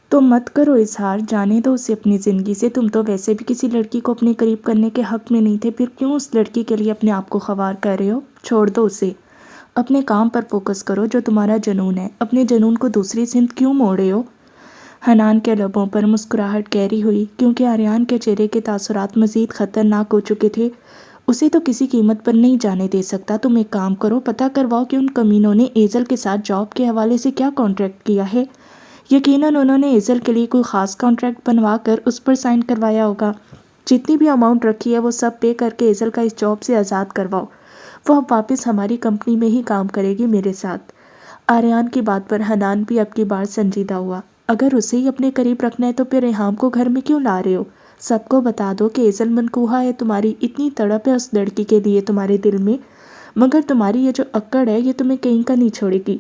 تو مت کرو اظہار، جانے دو اسے اپنی زندگی سے۔ تم تو ویسے بھی کسی لڑکی کو اپنے قریب کرنے کے حق میں نہیں تھے، پھر کیوں اس لڑکی کے لیے اپنے آپ کو خوار کر رہے ہو؟ چھوڑ دو اسے، اپنے کام پر فوکس کرو جو تمہارا جنون ہے۔ اپنے جنون کو دوسری سمت کیوں موڑے ہو؟ حنان کے لبوں پر مسکراہٹ گہری ہوئی، کیونکہ آریان کے چہرے کے تاثرات مزید خطرناک ہو چکے تھے۔ اسے تو کسی قیمت پر نہیں جانے دے سکتا۔ تم ایک کام کرو، پتہ کرواؤ کہ ان کمینوں نے ایزل کے ساتھ جاب کے حوالے سے کیا کانٹریکٹ کیا ہے۔ یقیناً انہوں نے ایزل کے لیے کوئی خاص کانٹریکٹ بنوا کر اس پر سائن کروایا ہوگا۔ جتنی بھی اماؤنٹ رکھی ہے وہ سب پے کر کے ایزل کا اس جاب سے آزاد کرواؤ۔ وہ اب واپس ہماری کمپنی میں ہی کام کرے گی میرے ساتھ۔ آریان کی بات پر حنان بھی اب کی بار سنجیدہ ہوا۔ اگر اسے ہی اپنے قریب رکھنا ہے تو پھر ریحام کو گھر میں کیوں لا رہے ہو؟ سب کو بتا دو کہ ایزل منقوہ ہے، تمہاری اتنی تڑپ ہے اس لڑکی کے لیے تمہارے دل میں، مگر تمہاری یہ جو اکڑ ہے یہ تمہیں کہیں کا نہیں چھوڑے گی۔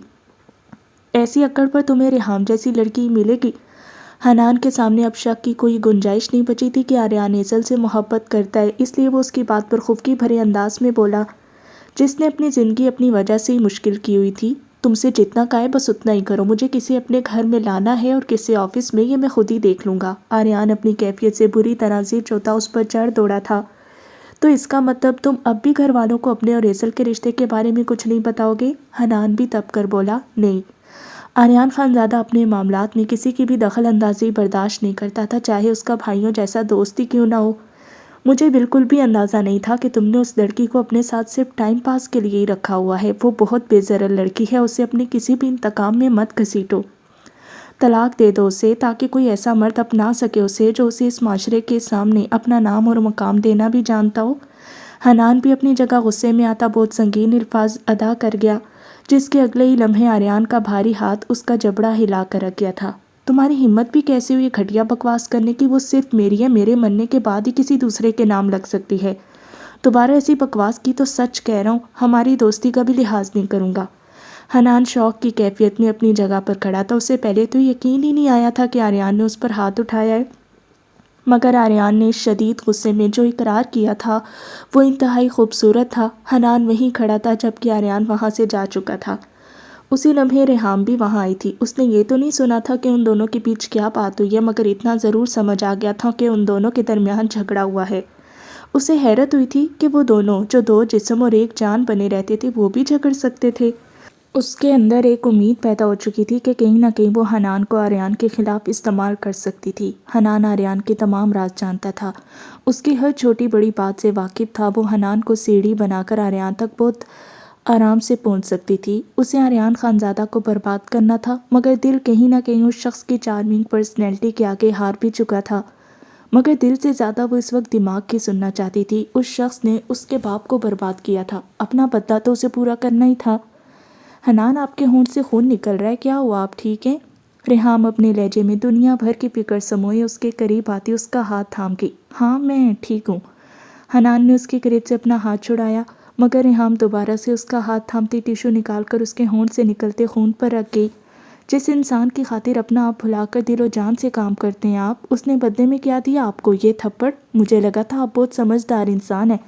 ایسی اکڑ پر تمہیں ریحام جیسی لڑکی ملے گی۔ حنان کے سامنے اب شک کی کوئی گنجائش نہیں بچی تھی کہ آریان ایزل سے محبت کرتا ہے، اس لیے وہ اس کی بات پر خفگی بھرے انداز میں بولا، جس نے اپنی زندگی اپنی وجہ سے ہی مشکل کی ہوئی تھی۔ تم سے جتنا کہا ہے بس اتنا ہی کرو، مجھے کسی اپنے گھر میں لانا ہے اور کسی آفس میں، یہ میں خود ہی دیکھ لوں گا۔ آریان اپنی کیفیت سے بری طرح جو تھا اس پر چڑھ دوڑا تھا۔ تو اس کا مطلب تم اب بھی گھر والوں کو اپنے اور ایزل کے رشتے کے بارے میں کچھ نہیں بتاؤ گے؟ حنان بھی تب کر بولا، نہیں۔ آریان خانزادہ اپنے معاملات میں کسی کی بھی دخل اندازی برداشت نہیں کرتا تھا، چاہے اس کا بھائیوں جیسا دوست ہی کیوں نہ ہو۔ مجھے بالکل بھی اندازہ نہیں تھا کہ تم نے اس لڑکی کو اپنے ساتھ صرف ٹائم پاس کے لیے ہی رکھا ہوا ہے۔ وہ بہت بے ضرر لڑکی ہے، اسے اپنے کسی بھی انتقام میں مت گھسیٹو۔ طلاق دے دو اسے، تاکہ کوئی ایسا مرد اپنا سکے اسے جو اسے اس معاشرے کے سامنے اپنا نام اور مقام دینا بھی جانتا ہو۔ حنان بھی اپنی جگہ غصے میں آتا بہت سنگین الفاظ ادا کر گیا، جس کے اگلے ہی لمحے آریان کا بھاری ہاتھ اس کا جبڑا ہلا کر رکھ گیا تھا۔ تمہاری ہمت بھی کیسے ہوئی گھٹیا بکواس کرنے کی؟ وہ صرف میری ہے، میرے مرنے کے بعد ہی کسی دوسرے کے نام لگ سکتی ہے۔ دوبارہ ایسی بکواس کی تو سچ کہہ رہا ہوں، ہماری دوستی کا بھی لحاظ نہیں کروں گا۔ حنان شوق کی کیفیت میں اپنی جگہ پر کھڑا تھا، اسے پہلے تو یقین ہی نہیں آیا تھا کہ آریان نے اس پر ہاتھ اٹھایا ہے، مگر آریان نے شدید غصے میں جو اقرار کیا تھا وہ انتہائی خوبصورت تھا۔ حنان وہیں کھڑا تھا جبکہ آریان وہاں سے جا چکا تھا۔ اسی لمحے ریحام بھی وہاں آئی تھی۔ اس نے یہ تو نہیں سنا تھا کہ ان دونوں کے بیچ کیا بات ہوئی ہے، مگر اتنا ضرور سمجھ آ گیا تھا کہ ان دونوں کے درمیان جھگڑا ہوا ہے۔ اسے حیرت ہوئی تھی کہ وہ دونوں جو دو جسم اور ایک جان بنے رہتے تھے وہ بھی جھگڑ سکتے تھے۔ اس کے اندر ایک امید پیدا ہو چکی تھی کہ کہیں نہ کہیں وہ حنان کو آریان کے خلاف استعمال کر سکتی تھی۔ حنان آریان کے تمام راز جانتا تھا، اس کی ہر چھوٹی بڑی بات سے واقف تھا۔ وہ حنان کو سیڑھی بنا کر آریان تک بہت آرام سے پہنچ سکتی تھی۔ اسے آریان خانزادہ کو برباد کرنا تھا، مگر دل کہیں نہ کہیں اس شخص کی چارمنگ پرسنالٹی کے آگے ہار بھی چکا تھا۔ مگر دل سے زیادہ وہ اس وقت دماغ کی سننا چاہتی تھی۔ اس شخص نے اس کے باپ کو برباد کیا تھا، اپنا بدلہ تو اسے پورا کرنا ہی تھا۔ حنان، آپ کے ہونٹ سے خون نکل رہا ہے، کیا ہوا؟ آپ ٹھیک ہیں؟ ریحام اپنے لہجے میں دنیا بھر کی فکر سموئے اس کے قریب آتی اس کا ہاتھ تھام گئی۔ ہاں میں ٹھیک ہوں۔ حنان نے اس کے قریب سے اپنا ہاتھ چھڑایا، مگر ریحام دوبارہ سے اس کا ہاتھ تھامتی ٹیشو نکال کر اس کے ہونٹ سے نکلتے خون پر رکھ گئی۔ جس انسان کی خاطر اپنا آپ بھلا کر دل و جان سے کام کرتے ہیں آپ، اس نے بدلے میں کیا دیا آپ کو؟ یہ تھپڑ؟ مجھے لگا تھا آپ بہت سمجھدار انسان ہیں،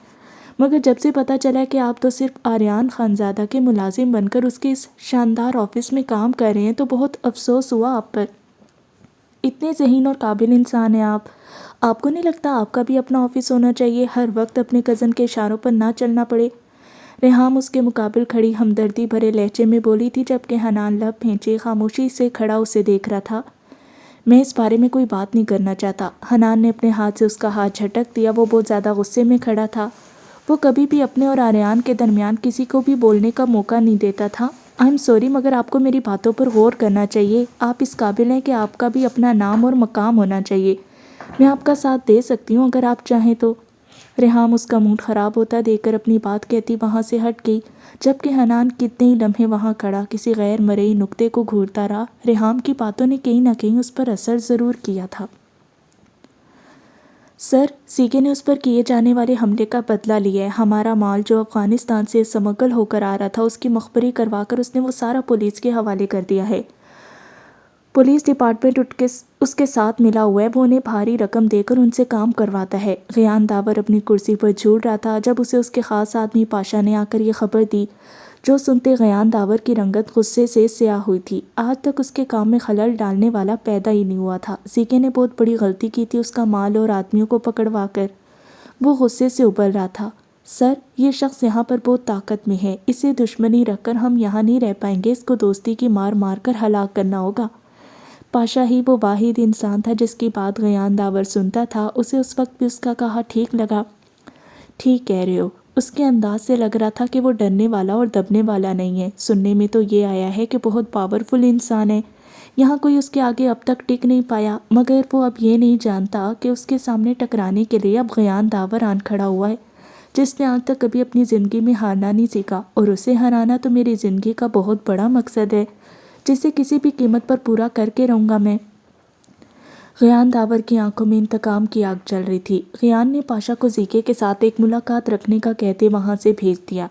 مگر جب سے پتہ چلا کہ آپ تو صرف آریان خانزادہ کے ملازم بن کر اس کے اس شاندار آفس میں کام کر رہے ہیں تو بہت افسوس ہوا آپ پر۔ اتنے ذہین اور قابل انسان ہیں آپ۔ آپ کو نہیں لگتا آپ کا بھی اپنا آفس ہونا چاہیے، ہر وقت اپنے کزن کے اشاروں پر نہ چلنا پڑے؟ ریحام اس کے مقابل کھڑی ہمدردی بھرے لہجے میں بولی تھی، جبکہ حنان لب پھینچے خاموشی سے کھڑا اسے دیکھ رہا تھا۔ میں اس بارے میں کوئی بات نہیں کرنا چاہتا۔ حنان نے اپنے ہاتھ سے اس کا ہاتھ جھٹک دیا۔ وہ بہت زیادہ غصے میں کھڑا تھا۔ وہ کبھی بھی اپنے اور آریان کے درمیان کسی کو بھی بولنے کا موقع نہیں دیتا تھا۔ آئی ایم سوری، مگر آپ کو میری باتوں پر غور کرنا چاہیے۔ آپ اس قابل ہیں کہ آپ کا بھی اپنا نام اور مقام ہونا چاہیے۔ میں آپ کا ساتھ دے سکتی ہوں اگر آپ چاہیں تو۔ ریحام اس کا موڈ خراب ہوتا دیکھ کر اپنی بات کہتی وہاں سے ہٹ گئی، جبکہ حنان کتنے ہی لمحے وہاں کھڑا کسی غیر مرئی نکتے کو گھورتا رہا۔ ریحام کی باتوں نے کہیں نہ کہیں اس پر اثر ضرور کیا تھا۔ سر، سیگے نے اس پر کیے جانے والے حملے کا بدلہ لیا ہے۔ ہمارا مال جو افغانستان سے سمگل ہو کر آ رہا تھا اس کی مخبری کروا کر اس نے وہ سارا پولیس کے حوالے کر دیا ہے۔ پولیس ڈپارٹمنٹ اس کے ساتھ ملا ہوا ہے، وہ انہیں بھاری رقم دے کر ان سے کام کرواتا ہے۔ غیان داور اپنی کرسی پر جھول رہا تھا جب اسے اس کے خاص آدمی پاشا نے آ کر یہ خبر دی، جو سنتے غیان داور کی رنگت غصے سے سیاہ ہوئی تھی۔ آج تک اس کے کام میں خلل ڈالنے والا پیدا ہی نہیں ہوا تھا۔ زیکے نے بہت بڑی غلطی کی تھی اس کا مال اور آدمیوں کو پکڑوا کر۔ وہ غصے سے ابل رہا تھا۔ سر، یہ شخص یہاں پر بہت طاقت میں ہے، اسے دشمنی رکھ کر ہم یہاں نہیں رہ پائیں گے، اس کو دوستی کی مار مار کر ہلاک کرنا ہوگا۔ پاشا ہی وہ واحد انسان تھا جس کی بات غیان داور سنتا تھا۔ اسے اس وقت بھی اس کا کہا ٹھیک لگا۔ ٹھیک کہہ رہے ہو۔ اس کے انداز سے لگ رہا تھا کہ وہ ڈرنے والا اور دبنے والا نہیں ہے۔ سننے میں تو یہ آیا ہے کہ بہت پاورفل انسان ہے، یہاں کوئی اس کے آگے اب تک ٹک نہیں پایا، مگر وہ اب یہ نہیں جانتا کہ اس کے سامنے ٹکرانے کے لیے اب غیان داور آن کھڑا ہوا ہے، جس نے آج تک کبھی اپنی زندگی میں ہارنا نہیں سیکھا، اور اسے ہرانا تو میری زندگی کا بہت بڑا مقصد ہے، جسے کسی بھی قیمت پر پورا کر کے رہوں گا میں۔ غیان داور کی آنکھوں میں انتقام کی آگ جل رہی تھی۔ غیان نے پاشا کو زیکے کے ساتھ ایک ملاقات رکھنے کا کہتے وہاں سے بھیج دیا۔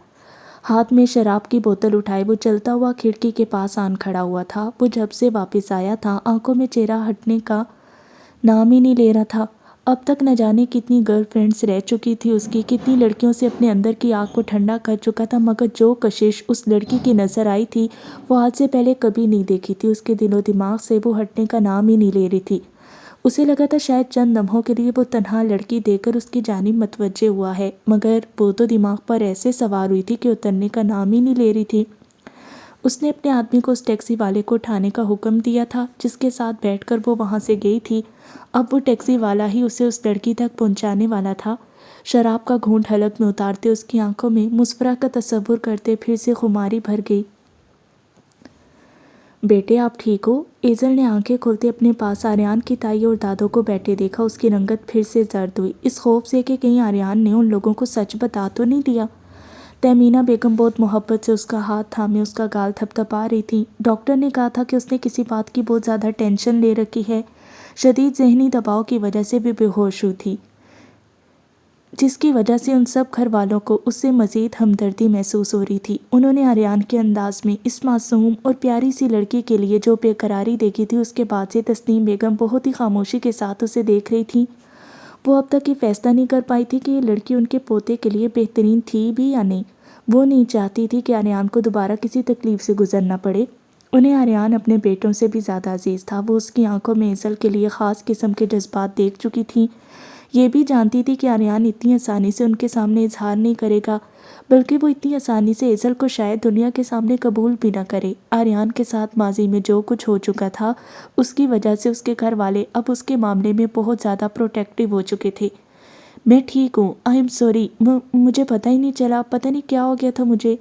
ہاتھ میں شراب کی بوتل اٹھائے وہ چلتا ہوا کھڑکی کے پاس آن کھڑا ہوا تھا۔ وہ جب سے واپس آیا تھا آنکھوں میں چہرہ ہٹنے کا نام ہی نہیں لے رہا تھا۔ اب تک نہ جانے کتنی گرل فرینڈز رہ چکی تھی اس کی، کتنی لڑکیوں سے اپنے اندر کی آگ کو ٹھنڈا کر چکا تھا، مگر جو کشش اس لڑکی کی نظر آئی تھی وہ آج سے پہلے کبھی نہیں دیکھی تھی۔ اس کے دل و دماغ سے وہ ہٹنے کا نام ہی نہیں لے رہی تھی۔ اسے لگا تھا شاید چند لمحوں کے لیے وہ تنہا لڑکی دیکھ کر اس کی جانب متوجہ ہوا ہے، مگر وہ تو دماغ پر ایسے سوار ہوئی تھی کہ اترنے کا نام ہی نہیں لے رہی تھی۔ اس نے اپنے آدمی کو اس ٹیکسی والے کو اٹھانے کا حکم دیا تھا جس کے ساتھ بیٹھ کر وہ وہاں سے گئی تھی۔ اب وہ ٹیکسی والا ہی اسے اس لڑکی تک پہنچانے والا تھا۔ شراب کا گھونٹ حلق میں اتارتے اس کی آنکھوں میں مسفرہ کا تصور کرتے پھر سے خماری بھر گئی۔ بیٹے آپ ٹھیک ہو؟ ایزل نے آنکھیں کھولتے اپنے پاس آریان کی تائی اور دادوں کو بیٹھے دیکھا۔ اس کی رنگت پھر سے زرد ہوئی، اس خوف سے کہ کہیں آریان نے ان لوگوں کو سچ بتا تو نہیں دیا۔ تہمینہ بیگم بہت محبت سے اس کا ہاتھ تھامے اس کا گال تھپ تھپا رہی تھی۔ ڈاکٹر نے کہا تھا کہ اس نے کسی بات کی بہت زیادہ ٹینشن لے رکھی ہے، شدید ذہنی دباؤ کی وجہ سے بھی بے ہوش ہوئی تھی، جس کی وجہ سے ان سب گھر والوں کو اس سے مزید ہمدردی محسوس ہو رہی تھی۔ انہوں نے آریان کے انداز میں اس معصوم اور پیاری سی لڑکی کے لیے جو بے قراری دیکھی تھی، اس کے بعد سے تسنیم بیگم بہت ہی خاموشی کے ساتھ اسے دیکھ رہی تھی۔ وہ اب تک یہ فیصلہ نہیں کر پائی تھی کہ یہ لڑکی ان کے پوتے کے لیے بہترین تھی بھی یا نہیں۔ وہ نہیں چاہتی تھی کہ آریان کو دوبارہ کسی تکلیف سے گزرنا پڑے۔ انہیں آریان اپنے بیٹوں سے بھی زیادہ عزیز تھا۔ وہ اس کی آنکھوں میں ایزل کے لیے خاص قسم کے جذبات دیکھ چکی تھیں۔ یہ بھی جانتی تھی کہ آریان اتنی آسانی سے ان کے سامنے اظہار نہیں کرے گا، بلکہ وہ اتنی آسانی سے ایزل کو شاید دنیا کے سامنے قبول بھی نہ کرے۔ آریان کے ساتھ ماضی میں جو کچھ ہو چکا تھا اس کی وجہ سے اس کے گھر والے اب اس کے معاملے میں بہت زیادہ پروٹیکٹیو ہو چکے تھے۔ میں ٹھیک ہوں، آئی ایم سوری، مجھے پتہ ہی نہیں چلا، پتہ نہیں کیا ہو گیا تھا مجھے۔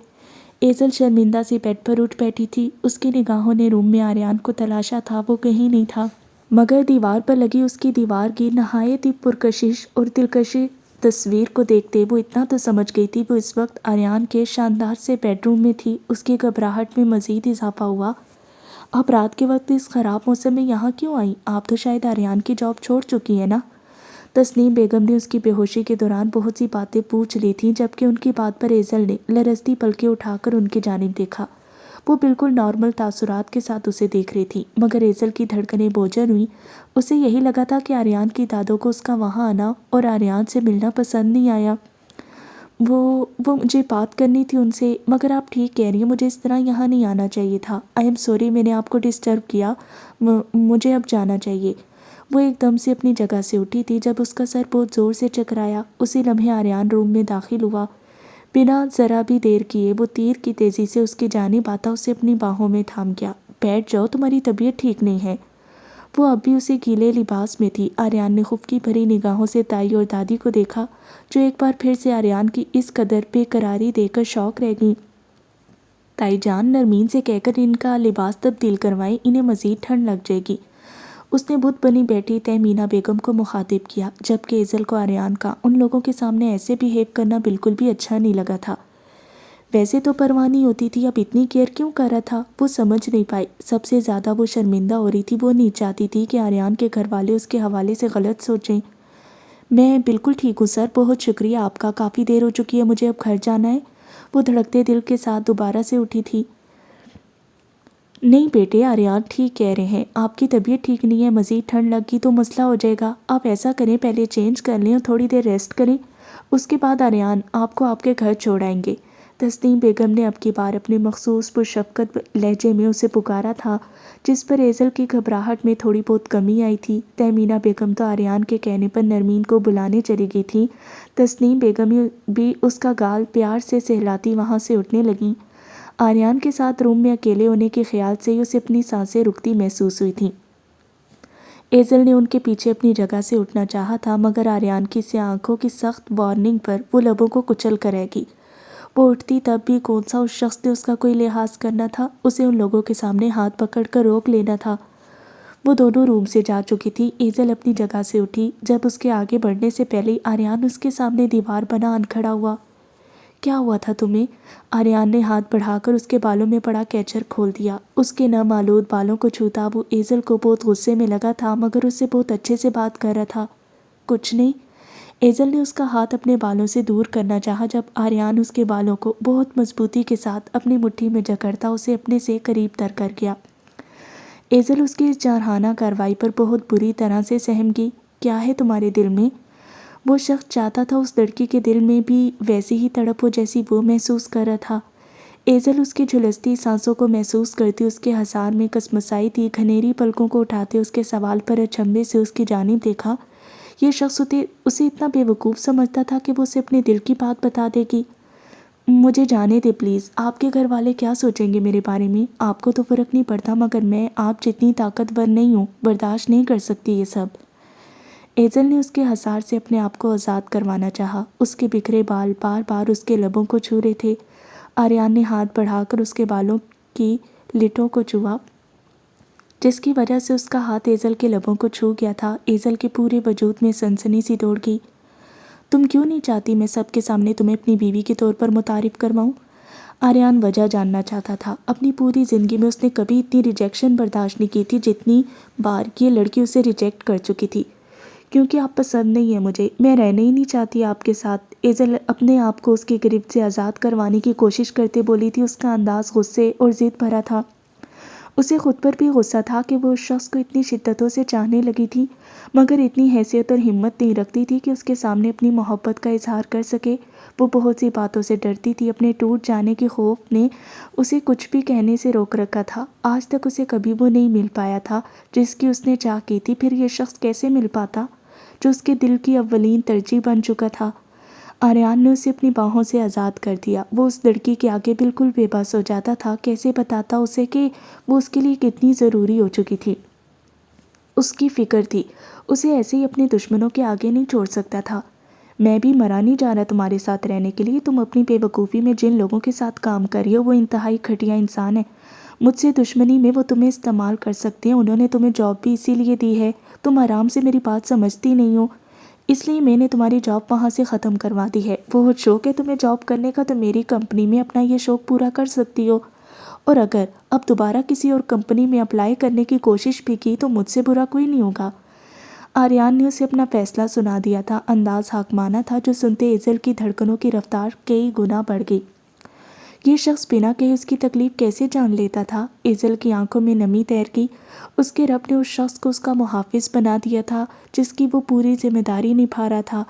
ایزل شرمندہ سی بیڈ پر اٹھ بیٹھی تھی۔ اس کی نگاہوں نے روم میں آریان کو تلاشا تھا، وہ کہیں نہیں تھا، مگر دیوار پر لگی اس کی دیوار کی نہایت ہی پرکشش اور دلکش تصویر کو دیکھتے وہ اتنا تو سمجھ گئی تھی وہ اس وقت آریان کے شاندار سے بیڈ روم میں تھی۔ اس کی گھبراہٹ میں مزید اضافہ ہوا۔ آپ رات کے وقت اس خراب موسم میں یہاں کیوں آئیں؟ آپ تو شاید آریان کی جاب چھوڑ چکی ہیں نا؟ تسنیم بیگم نے اس کی بے ہوشی کے دوران بہت سی باتیں پوچھ لی تھیں، جبکہ ان کی بات پر ایزل نے لرزتی پلکیں اٹھا کر ان کی جانب دیکھا۔ وہ بالکل نارمل تاثرات کے ساتھ اسے دیکھ رہی تھی، مگر ایزل کی دھڑکنیں بوجھل ہوئیں۔ اسے یہی لگا تھا کہ آریان کی دادوں کو اس کا وہاں آنا اور آریان سے ملنا پسند نہیں آیا۔ وہ مجھے بات کرنی تھی ان سے، مگر آپ ٹھیک کہہ رہی ہیں، مجھے اس طرح یہاں نہیں آنا چاہیے تھا۔ آئی ایم سوری، میں نے آپ کو ڈسٹرب کیا، مجھے اب جانا چاہیے۔ وہ ایک دم سے اپنی جگہ سے اٹھی تھی جب اس کا سر بہت زور سے چکرایا۔ اسی لمحے آریان روم میں داخل ہوا۔ بنا ذرا بھی دیر کیے وہ تیر کی تیزی سے اس کی جانب آتا اسے اپنی باہوں میں تھام گیا۔ بیٹھ جاؤ، تمہاری طبیعت ٹھیک نہیں ہے۔ وہ اب بھی اسی گیلے لباس میں تھی۔ آریان نے خفکی بھری نگاہوں سے تائی اور دادی کو دیکھا، جو ایک بار پھر سے آریان کی اس قدر بے قراری دیکھ کر شوق رہ گئیں۔ تائی جان، نرمین سے کہہ کر ان کا لباس تبدیل کروائیں، انہیں مزید ٹھنڈ لگ جائے گی۔ اس نے بت بنی بیٹھی تہمینہ بیگم کو مخاطب کیا، جبکہ ایزل کو آریان کا ان لوگوں کے سامنے ایسے بیہیو کرنا بالکل بھی اچھا نہیں لگا تھا۔ ویسے تو پرواہ نہیں ہوتی تھی، اب اتنی کیئر کیوں کر رہا تھا؟ وہ سمجھ نہیں پائی۔ سب سے زیادہ وہ شرمندہ ہو رہی تھی۔ وہ نہیں چاہتی تھی کہ آریان کے گھر والے اس کے حوالے سے غلط سوچیں۔ میں بالکل ٹھیک ہوں سر، بہت شکریہ آپ کا، کافی دیر ہو چکی ہے، مجھے اب گھر جانا ہے۔ وہ دھڑکتے دل کے ساتھ دوبارہ سے اٹھی تھی۔ نہیں بیٹے، آریان ٹھیک کہہ رہے ہیں، آپ کی طبیعت ٹھیک نہیں ہے، مزید ٹھنڈ لگ گئی تو مسئلہ ہو جائے گا۔ آپ ایسا کریں، پہلے چینج کر لیں اور تھوڑی دیر ریسٹ کریں، اس کے بعد آریان آپ کو آپ کے گھر چھوڑ آئیں گے۔ تسنیم بیگم نے اب کی بار اپنے مخصوص پرشفقت لہجے میں اسے پکارا تھا، جس پر ایزل کی گھبراہٹ میں تھوڑی بہت کمی آئی تھی۔ تہمینہ بیگم تو آریان کے کہنے پر نرمین کو بلانے چلی گئی تھی۔ تسنیم بیگم بھی اس کا گال پیار سے سہلاتی وہاں سے اٹھنے لگیں۔ آریان کے ساتھ روم میں اکیلے ہونے کے خیال سے ہی اسے اپنی سانسیں رکتی محسوس ہوئی تھیں۔ ایزل نے ان کے پیچھے اپنی جگہ سے اٹھنا چاہا تھا، مگر آریان کی سیاہ آنکھوں کی سخت وارننگ پر وہ لبوں کو کچل کر رہ گئی۔ وہ اٹھتی تب بھی کون سا اس شخص نے اس کا کوئی لحاظ کرنا تھا، اسے ان لوگوں کے سامنے ہاتھ پکڑ کر روک لینا تھا۔ وہ دونوں روم سے جا چکی تھی۔ ایزل اپنی جگہ سے اٹھی، جب اس کے آگے بڑھنے سے پہلے ہی آریان اس کے سامنے دیوار بنا ان کھڑا ہوا۔ کیا ہوا تھا تمہیں؟ آریان نے ہاتھ بڑھا کر اس کے بالوں میں پڑا کیچر کھول دیا۔ اس کے نم آلود بالوں کو چھوتا وہ ایزل کو بہت غصے میں لگا تھا، مگر اس سے بہت اچھے سے بات کر رہا تھا۔ کچھ نہیں۔ ایزل نے اس کا ہاتھ اپنے بالوں سے دور کرنا چاہا، جب آریان اس کے بالوں کو بہت مضبوطی کے ساتھ اپنی مٹھی میں جکڑتا اسے اپنے سے قریب تر کر گیا۔ ایزل اس کی اس جارحانہ کارروائی پر بہت بری طرح سے سہم گئی۔ کیا ہے تمہارے دل میں؟ وہ شخص چاہتا تھا اس لڑکی کے دل میں بھی ویسی ہی تڑپ ہو جیسی وہ محسوس کر رہا تھا۔ ایزل اس کی جھلستی سانسوں کو محسوس کرتی اس کے حصار میں کسمسائی تھی۔ گھنیری پلکوں کو اٹھاتے اس کے سوال پر اچنبھے سے اس کی جانب دیکھا۔ یہ شخص اسے اتنا بے وقوف سمجھتا تھا کہ وہ اسے اپنے دل کی بات بتا دے گی۔ مجھے جانے دے پلیز، آپ کے گھر والے کیا سوچیں گے میرے بارے میں؟ آپ کو تو فرق نہیں پڑتا، مگر میں آپ جتنی طاقتور نہیں ہوں، برداشت نہیں کر سکتی یہ سب۔ ایزل نے اس کے حصار سے اپنے آپ کو آزاد کروانا چاہا۔ اس کے بکھرے بال بار بار اس کے لبوں کو چھو رہے تھے۔ آریان نے ہاتھ بڑھا کر اس کے بالوں کی لٹوں کو چھوا، جس کی وجہ سے اس کا ہاتھ ایزل کے لبوں کو چھو گیا تھا۔ ایزل کے پورے وجود میں سنسنی سی دوڑ گئی۔ تم کیوں نہیں چاہتی میں سب کے سامنے تمہیں اپنی بیوی کے طور پر متعارف کرواؤں؟ آریان وجہ جاننا چاہتا تھا۔ اپنی پوری زندگی میں اس نے کبھی اتنی ریجیکشن برداشت نہیں کی تھی جتنی بار یہ لڑکی اسے ریجیکٹ کر چکی تھی۔ کیونکہ آپ پسند نہیں ہیں مجھے، میں رہنا ہی نہیں چاہتی آپ کے ساتھ۔ ایزل اپنے آپ کو اس کی گرفت سے آزاد کروانے کی کوشش کرتے بولی تھی۔ اس کا انداز غصے اور ضد بھرا تھا۔ اسے خود پر بھی غصہ تھا کہ وہ اس شخص کو اتنی شدتوں سے چاہنے لگی تھی، مگر اتنی حیثیت اور ہمت نہیں رکھتی تھی کہ اس کے سامنے اپنی محبت کا اظہار کر سکے۔ وہ بہت سی باتوں سے ڈرتی تھی۔ اپنے ٹوٹ جانے کے خوف نے اسے کچھ بھی کہنے سے روک رکھا تھا۔ آج تک اسے کبھی وہ نہیں مل پایا تھا جس کی اس نے چاہ کی تھی، پھر یہ شخص کیسے مل پاتا جو اس کے دل کی اولین ترجیح بن چکا تھا۔ آریان نے اسے اپنی باہوں سے آزاد کر دیا۔ وہ اس لڑکی کے آگے بالکل بے بس ہو جاتا تھا۔ کیسے بتاتا اسے کہ وہ اس کے لیے کتنی ضروری ہو چکی تھی۔ اس کی فکر تھی، اسے ایسے ہی اپنے دشمنوں کے آگے نہیں چھوڑ سکتا تھا۔ میں بھی مرا نہیں جا رہا تمہارے ساتھ رہنے کے لیے۔ تم اپنی بے وقوفی میں جن لوگوں کے ساتھ کام کر رہی ہو وہ انتہائی گھٹیا انسان ہیں۔ مجھ سے دشمنی میں وہ تمہیں استعمال کر سکتے ہیں۔ انہوں نے تمہیں جاب بھی اسی لیے دی ہے۔ تم آرام سے میری بات سمجھتی نہیں ہو، اس لیے میں نے تمہاری جاب وہاں سے ختم کروا دی ہے۔ بہت شوق ہے تمہیں جاب کرنے کا تو میری کمپنی میں اپنا یہ شوق پورا کر سکتی ہو، اور اگر اب دوبارہ کسی اور کمپنی میں اپلائی کرنے کی کوشش بھی کی تو مجھ سے برا کوئی نہیں ہوگا۔ آریان نے اسے اپنا فیصلہ سنا دیا تھا۔ انداز حاکمانہ تھا جو سنتے ایزل کی دھڑکنوں کی رفتار کئی گنا بڑھ گئی۔ یہ شخص بنا کہے اس کی تکلیف کیسے جان لیتا تھا؟ ایزل کی آنکھوں میں نمی تیر گئی۔ اس کے رب نے اس شخص کو اس کا محافظ بنا دیا تھا جس کی وہ پوری ذمہ داری نبھا رہا تھا۔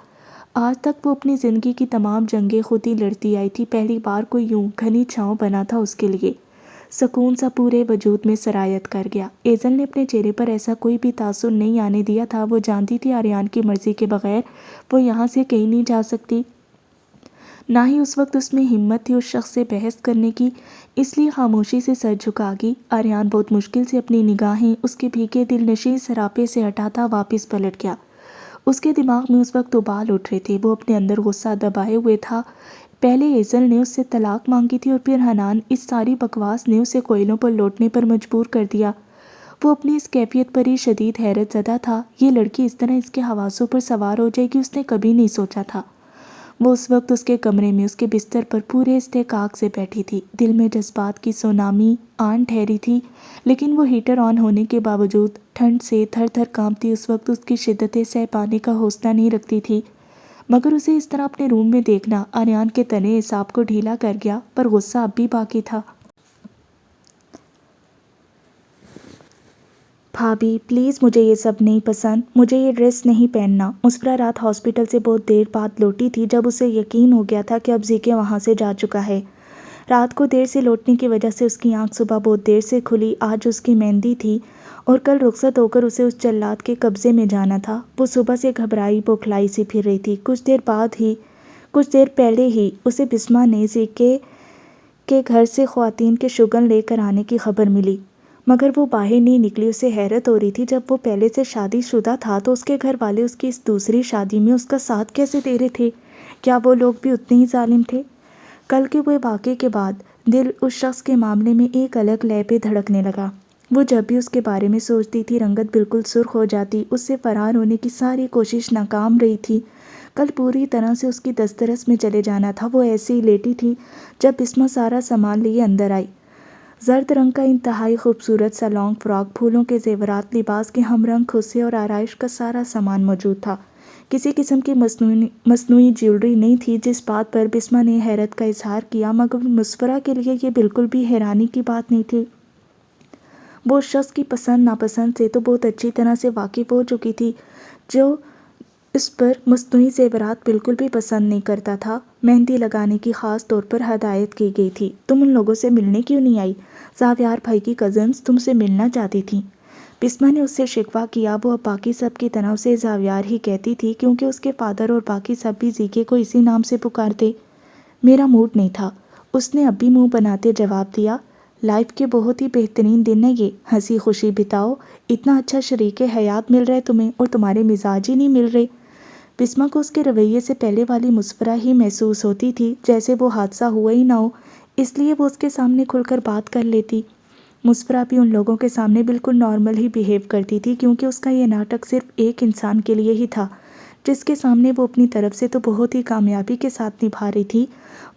آج تک وہ اپنی زندگی کی تمام جنگیں خود ہی لڑتی آئی تھی، پہلی بار کوئی یوں گھنی چھاؤں بنا تھا اس کے لیے۔ سکون سا پورے وجود میں سرایت کر گیا۔ ایزل نے اپنے چہرے پر ایسا کوئی بھی تاثر نہیں آنے دیا تھا۔ وہ جانتی تھی آریان کی مرضی کے بغیر وہ یہاں سے کہیں نہیں جا سکتی، نہ ہی اس وقت اس میں ہمت تھی اس شخص سے بحث کرنے کی، اس لیے خاموشی سے سر جھکا گئی۔ آریان بہت مشکل سے اپنی نگاہیں اس کے بھیگے دل نشیں سراپے سے ہٹاتا واپس پلٹ گیا۔ اس کے دماغ میں اس وقت ابال اٹھ رہے تھے۔ وہ اپنے اندر غصہ دبائے ہوئے تھا۔ پہلے ایزل نے اس سے طلاق مانگی تھی اور پھر حنان، اس ساری بکواس نے اسے کوئلوں پر لوٹنے پر مجبور کر دیا۔ وہ اپنی اس کیفیت پر ہی شدید حیرت زدہ تھا۔ یہ لڑکی اس طرح اس کے حواسوں پر سوار ہو جائے گی اس نے کبھی نہیں سوچا تھا۔ وہ اس وقت اس کے کمرے میں اس کے بستر پر پورے استحقاق سے بیٹھی تھی۔ دل میں جذبات کی سونامی آن ٹھہری تھی، لیکن وہ ہیٹر آن ہونے کے باوجود ٹھنڈ سے تھر تھر کانپتی اس وقت اس کی شدتیں سہ پانے کا حوصلہ نہیں رکھتی تھی۔ مگر اسے اس طرح اپنے روم میں دیکھنا آریان کے تنے اعصاب کو ڈھیلا کر گیا، پر غصہ اب بھی باقی تھا۔ بھابھی پلیز، مجھے یہ سب نہیں پسند، مجھے یہ ڈریس نہیں پہننا۔ مسفرہ رات ہاسپٹل سے بہت دیر بعد لوٹی تھی جب اسے یقین ہو گیا تھا کہ اب زیکے وہاں سے جا چکا ہے۔ رات کو دیر سے لوٹنے کی وجہ سے اس کی آنکھ صبح بہت دیر سے کھلی۔ آج اس کی مہندی تھی اور کل رخصت ہو کر اسے اس جلاد کے قبضے میں جانا تھا۔ وہ صبح سے گھبرائی بوکھلائی سی پھر رہی تھی۔ کچھ دیر پہلے ہی اسے بسمہ نے زیکے کے گھر سے خواتین کے شگن لے کر آنے کی خبر ملی، مگر وہ باہر نہیں نکلی۔ اسے حیرت ہو رہی تھی، جب وہ پہلے سے شادی شدہ تھا تو اس کے گھر والے اس کی اس دوسری شادی میں اس کا ساتھ کیسے دے رہے تھے؟ کیا وہ لوگ بھی اتنے ہی ظالم تھے؟ کل کے وہ واقعے کے بعد دل اس شخص کے معاملے میں ایک الگ لے پہ دھڑکنے لگا۔ وہ جب بھی اس کے بارے میں سوچتی تھی رنگت بالکل سرخ ہو جاتی۔ اس سے فرار ہونے کی ساری کوشش ناکام رہی تھی۔ کل پوری طرح سے اس کی دسترس میں چلے جانا تھا۔ وہ ایسے ہی لیٹی تھی جب بسمہ سارا سامان لیے اندر آئی۔ زرد رنگ کا انتہائی خوبصورت سا لانگ فراک، پھولوں کے زیورات، لباس کے ہم رنگ کھوسے اور آرائش کا سارا سامان موجود تھا۔ کسی قسم کی مصنوعی جیولری نہیں تھی، جس بات پر بسمہ نے حیرت کا اظہار کیا، مگر مسفرہ کے لیے یہ بالکل بھی حیرانی کی بات نہیں تھی۔ وہ اس شخص کی پسند ناپسند سے تو بہت اچھی طرح سے واقف ہو چکی تھی جو اس پر مصنوعی زیورات بالکل بھی پسند نہیں کرتا تھا۔ مہندی لگانے کی خاص طور پر ہدایت کی گئی تھی۔ تم ان لوگوں سے ملنے کیوں نہیں آئی؟ زاویار بھائی کی کزنز تم سے ملنا چاہتی تھیں۔ بسمہ نے اس سے شکوہ کیا۔ وہ اب باقی سب کی طرح اسے زاویار ہی کہتی تھی، کیونکہ اس کے فادر اور باقی سب بھی زیکے کو اسی نام سے پکارتے۔ میرا موڈ نہیں تھا، اس نے اب بھی منہ بناتے جواب دیا۔ لائف کے بہت ہی بہترین دن ہے یہ، ہنسی خوشی بتاؤ۔ اتنا اچھا شریک حیات مل رہا ہے تمہیں اور تمہارے مزاج ہی نہیں مل رہے۔ بسمہ کو اس کے رویے سے پہلے والی مسفرہ ہی محسوس ہوتی تھی، جیسے وہ حادثہ ہوا ہی نہ ہو، اس لیے وہ اس کے سامنے کھل کر بات کر لیتی۔ مسفرہ بھی ان لوگوں کے سامنے بالکل نارمل ہی بیہیو کرتی تھی، کیونکہ اس کا یہ ناٹک صرف ایک انسان کے لیے ہی تھا، جس کے سامنے وہ اپنی طرف سے تو بہت ہی کامیابی کے ساتھ نبھا رہی تھی،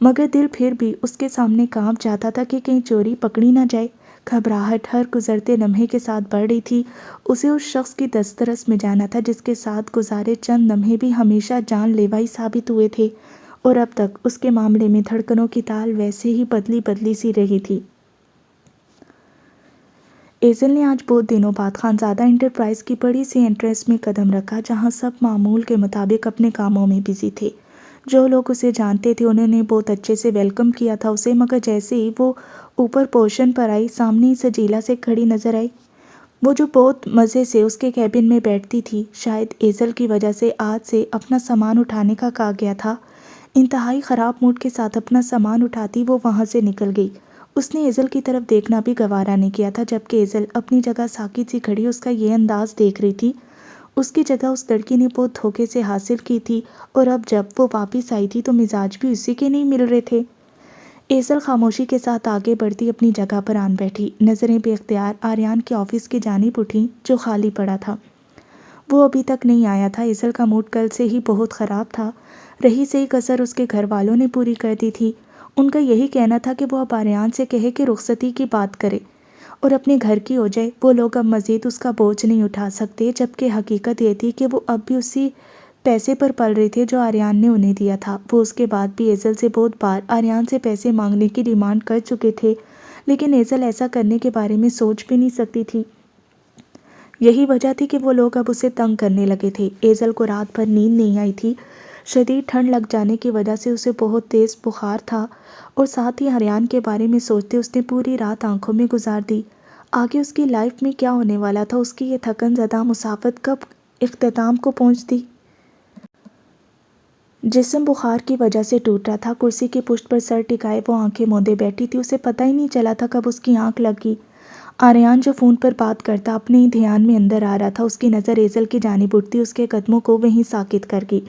مگر دل پھر بھی اس کے سامنے کانپ جاتا تھا کہ کہیں چوری پکڑی نہ جائے۔ گھبراہٹ ہر گزرتے لمحے کے ساتھ بڑھ رہی تھی۔ اسے اس شخص کی دسترس میں جانا تھا جس کے ساتھ گزارے چند لمحے بھی ہمیشہ جان لیوائی ثابت ہوئے تھے، اور اب تک اس کے معاملے میں دھڑکنوں کی تال ویسے ہی بدلی بدلی سی رہی تھی۔ ایزل نے آج بہت دنوں بعد خانزادہ انٹرپرائز کی بڑی سی انٹرنس میں قدم رکھا، جہاں سب معمول کے مطابق اپنے کاموں میں بزی تھے۔ جو لوگ اسے جانتے تھے انہوں نے بہت اچھے سے ویلکم کیا تھا اسے، مگر جیسے ہی وہ اوپر پورشن پر آئی، سامنے ہی سجیلا سے کھڑی نظر آئی، وہ جو بہت مزے سے اس کے کیبن میں بیٹھتی تھی۔ شاید ایزل کی وجہ سے آج سے اپنا سامان اٹھانے کا کہا گیا تھا۔ انتہائی خراب موڈ کے ساتھ اپنا سامان اٹھاتی وہ وہاں سے نکل گئی۔ اس نے ایزل کی طرف دیکھنا بھی گوارا نہیں کیا تھا، جبکہ ایزل اپنی جگہ ساکت سی کھڑی اس کا یہ انداز دیکھ رہی تھی۔ اس کی جگہ اس لڑکی نے بہت دھوکے سے حاصل کی تھی، اور اب جب وہ واپس آئی تھی تو مزاج بھی اسی کے نہیں مل رہے تھے۔ ایزل خاموشی کے ساتھ آگے بڑھتی اپنی جگہ پر آن بیٹھی، نظریں بے اختیار آریان کے آفس کی جانب اٹھیں جو خالی پڑا تھا۔ وہ ابھی تک نہیں آیا تھا۔ ایزل کا موڈ کل سے ہی بہت خراب تھا۔ رہی سہی کسر اس کے گھر والوں نے پوری کر دی تھی۔ ان کا یہی کہنا تھا کہ وہ اب آریان سے کہے کہ رخصتی کی بات کرے اور اپنے گھر کی ہو جائے۔ وہ لوگ اب مزید اس کا بوجھ نہیں اٹھا سکتے، جبکہ حقیقت یہ تھی کہ وہ اب بھی اسی پیسے پر پل رہے تھے جو آریان نے انہیں دیا تھا۔ وہ اس کے بعد بھی ایزل سے بہت بار آریان سے پیسے مانگنے کی ڈیمانڈ کر چکے تھے، لیکن ایزل ایسا کرنے کے بارے میں سوچ بھی نہیں سکتی تھی۔ یہی وجہ تھی کہ وہ لوگ اب اسے تنگ کرنے لگے تھے۔ ایزل کو رات بھر نیند نہیں آئی تھی۔ شدید ٹھنڈ لگ جانے کی وجہ سے اسے بہت تیز بخار تھا، اور ساتھ ہی آریان کے بارے میں سوچتے اس نے پوری رات آنکھوں میں گزار دی۔ آگے اس کی لائف میں کیا ہونے والا تھا؟ اس کی یہ تھکن زدہ مسافت کب اختتام کو پہنچتی؟ جسم بخار کی وجہ سے ٹوٹ رہا تھا۔ کرسی کی پشت پر سر ٹکائے وہ آنکھیں موندے بیٹھی تھی۔ اسے پتہ ہی نہیں چلا تھا کب اس کی آنکھ لگ گئی۔ آریان جو فون پر بات کرتا اپنے ہی دھیان میں اندر آ رہا تھا۔ اس کی نظر ایزل کی جانب اٹھتی اس کے قدموں کو وہیں ساکت کر گئی۔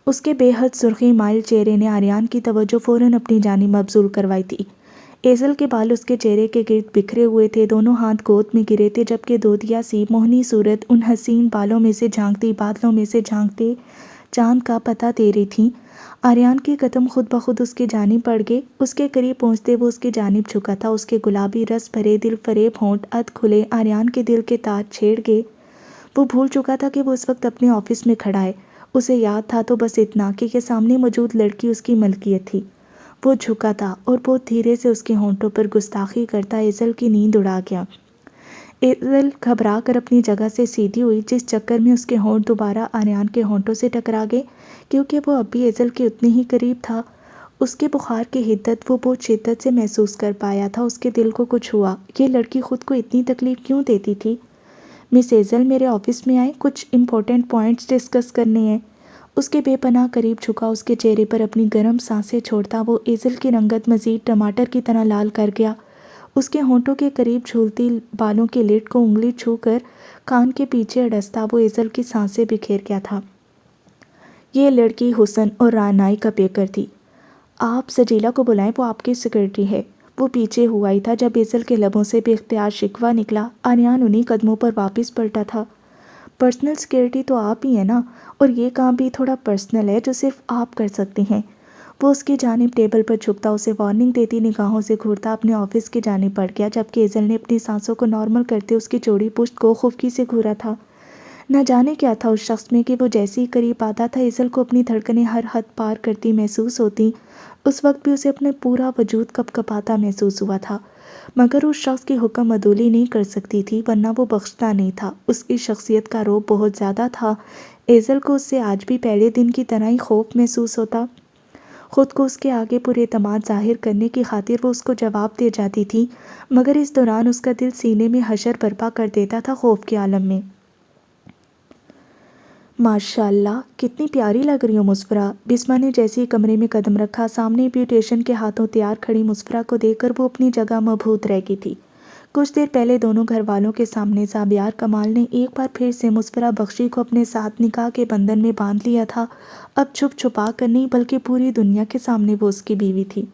اس کے بے حد سرخی مائل چہرے نے آریان کی توجہ فوراً اپنی جانب مبذول کروائی تھی۔ ایزل کے بال اس کے چہرے کے گرد بکھرے ہوئے تھے، دونوں ہاتھ گود میں گرے تھے، جبکہ دودیا سی موہنی صورت ان حسین بالوں میں سے جھانکتی بادلوں میں سے جھانکتے چاند کا پتہ دے رہی تھیں۔ آریان کے قدم خود بخود اس کی جانب بڑھ گئے۔ اس کے قریب پہنچتے وہ اس کی جانب جھکا تھا۔ اس کے گلابی رس بھرے دل فریب ہونٹ اد کھلے آریان کے دل کے تار چھیڑ گئے۔ وہ بھول چکا تھا کہ وہ اس وقت اپنے آفس میں کھڑا ہے۔ اسے یاد تھا تو بس اتنا کہ یہ سامنے موجود لڑکی اس کی ملکیت تھی۔ وہ جھکا تھا اور بہت دھیرے سے اس کے ہونٹوں پر گستاخی کرتا ایزل کی نیند اڑا گیا۔ ایزل گھبرا کر اپنی جگہ سے سیدھی ہوئی، جس چکر میں اس کے ہونٹ دوبارہ آریان کے ہونٹوں سے ٹکرا گئے، کیونکہ وہ اب بھی ایزل کے اتنے ہی قریب تھا۔ اس کے بخار کی حدت وہ بہت شدت سے محسوس کر پایا تھا۔ اس کے دل کو کچھ ہوا، یہ لڑکی خود کو اتنی تکلیف کیوں دیتی تھی؟ مس ایزل میرے آفس میں آئیں، کچھ امپورٹنٹ پوائنٹس ڈسکس کرنے ہیں۔ اس کے بے پناہ قریب جھکا، اس کے چہرے پر اپنی گرم سانسیں چھوڑتا وہ ایزل کی رنگت مزید ٹماٹر کی طرح لال کر گیا۔ اس کے ہونٹوں کے قریب جھولتی بالوں کی لٹ کو انگلی چھو کر کان کے پیچھے اڑستا وہ ایزل کی سانسیں بکھیر گیا تھا۔ یہ لڑکی حسن اور رعنائی کا پیکر تھی۔ آپ سجیلا کو بلائیں، وہ آپ کی سیکرٹری ہے۔ وہ پیچھے ہوا ہی تھا جب ایزل کے لبوں سے بے اختیار شکوہ نکلا۔ آریان انہی قدموں پر واپس پلٹا تھا۔ پرسنل سیکرٹری تو آپ ہی ہیں نا، اور یہ کام بھی تھوڑا پرسنل ہے جو صرف آپ کر سکتے ہیں۔ وہ اس کی جانب ٹیبل پر جھکتا، اسے وارننگ دیتی نگاہوں سے گھورتا اپنے آفس کی جانب بڑھ گیا، جبکہ ایزل نے اپنی سانسوں کو نارمل کرتے اس کی چوڑی پشت کو خفکی سے گھورا تھا۔ نہ جانے کیا تھا اس شخص میں کہ وہ جیسے ہی قریب آتا تھا ایزل کو اپنی دھڑکنیں ہر حد پار کرتی محسوس ہوتی۔ اس وقت بھی اسے اپنا پورا وجود کپ کپاتا محسوس ہوا تھا، مگر اس شخص کی حکم عدولی نہیں کر سکتی تھی، ورنہ وہ بخشتا نہیں تھا۔ اس کی شخصیت کا رعب بہت زیادہ تھا۔ ایزل کو اس سے آج بھی پہلے دن کی طرح ہی خوف محسوس ہوتا۔ خود کو اس کے آگے پر اعتماد ظاہر کرنے کی خاطر وہ اس کو جواب دے جاتی تھی، مگر اس دوران اس کا دل سینے میں حشر برپا کر دیتا تھا خوف کے عالم میں۔ ماشاءاللہ کتنی پیاری لگ رہی ہو مسفرہ، بسمہ نے جیسے ہی کمرے میں قدم رکھا، سامنے بیوٹیشن کے ہاتھوں تیار کھڑی مسفرہ کو دیکھ کر وہ اپنی جگہ مبہوت رہ گئی تھی۔ کچھ دیر پہلے دونوں گھر والوں کے سامنے زابیار کمال نے ایک بار پھر سے مسفرہ بخشی کو اپنے ساتھ نکاح کے بندھن میں باندھ لیا تھا۔ اب چھپ چھپا کر نہیں بلکہ پوری دنیا کے سامنے وہ اس کی بیوی تھی۔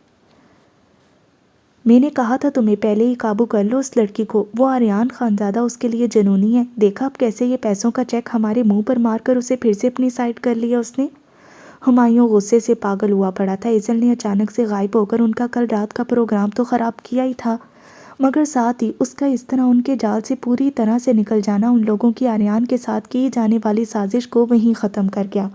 میں نے کہا تھا تمہیں، پہلے ہی قابو کر لو اس لڑکی کو، وہ آریان خانزادہ اس کے لیے جنونی ہے۔ دیکھا اب کیسے یہ پیسوں کا چیک ہمارے منہ پر مار کر اسے پھر سے اپنی سائڈ کر لیا اس نے۔ ہمایوں غصے سے پاگل ہوا پڑا تھا۔ ایزل نے اچانک سے غائب ہو کر ان کا کل رات کا پروگرام تو خراب کیا ہی تھا، مگر ساتھ ہی اس کا اس طرح ان کے جال سے پوری طرح سے نکل جانا ان لوگوں کی آریان کے ساتھ کی جانے والی سازش کو وہیں ختم کر گیا۔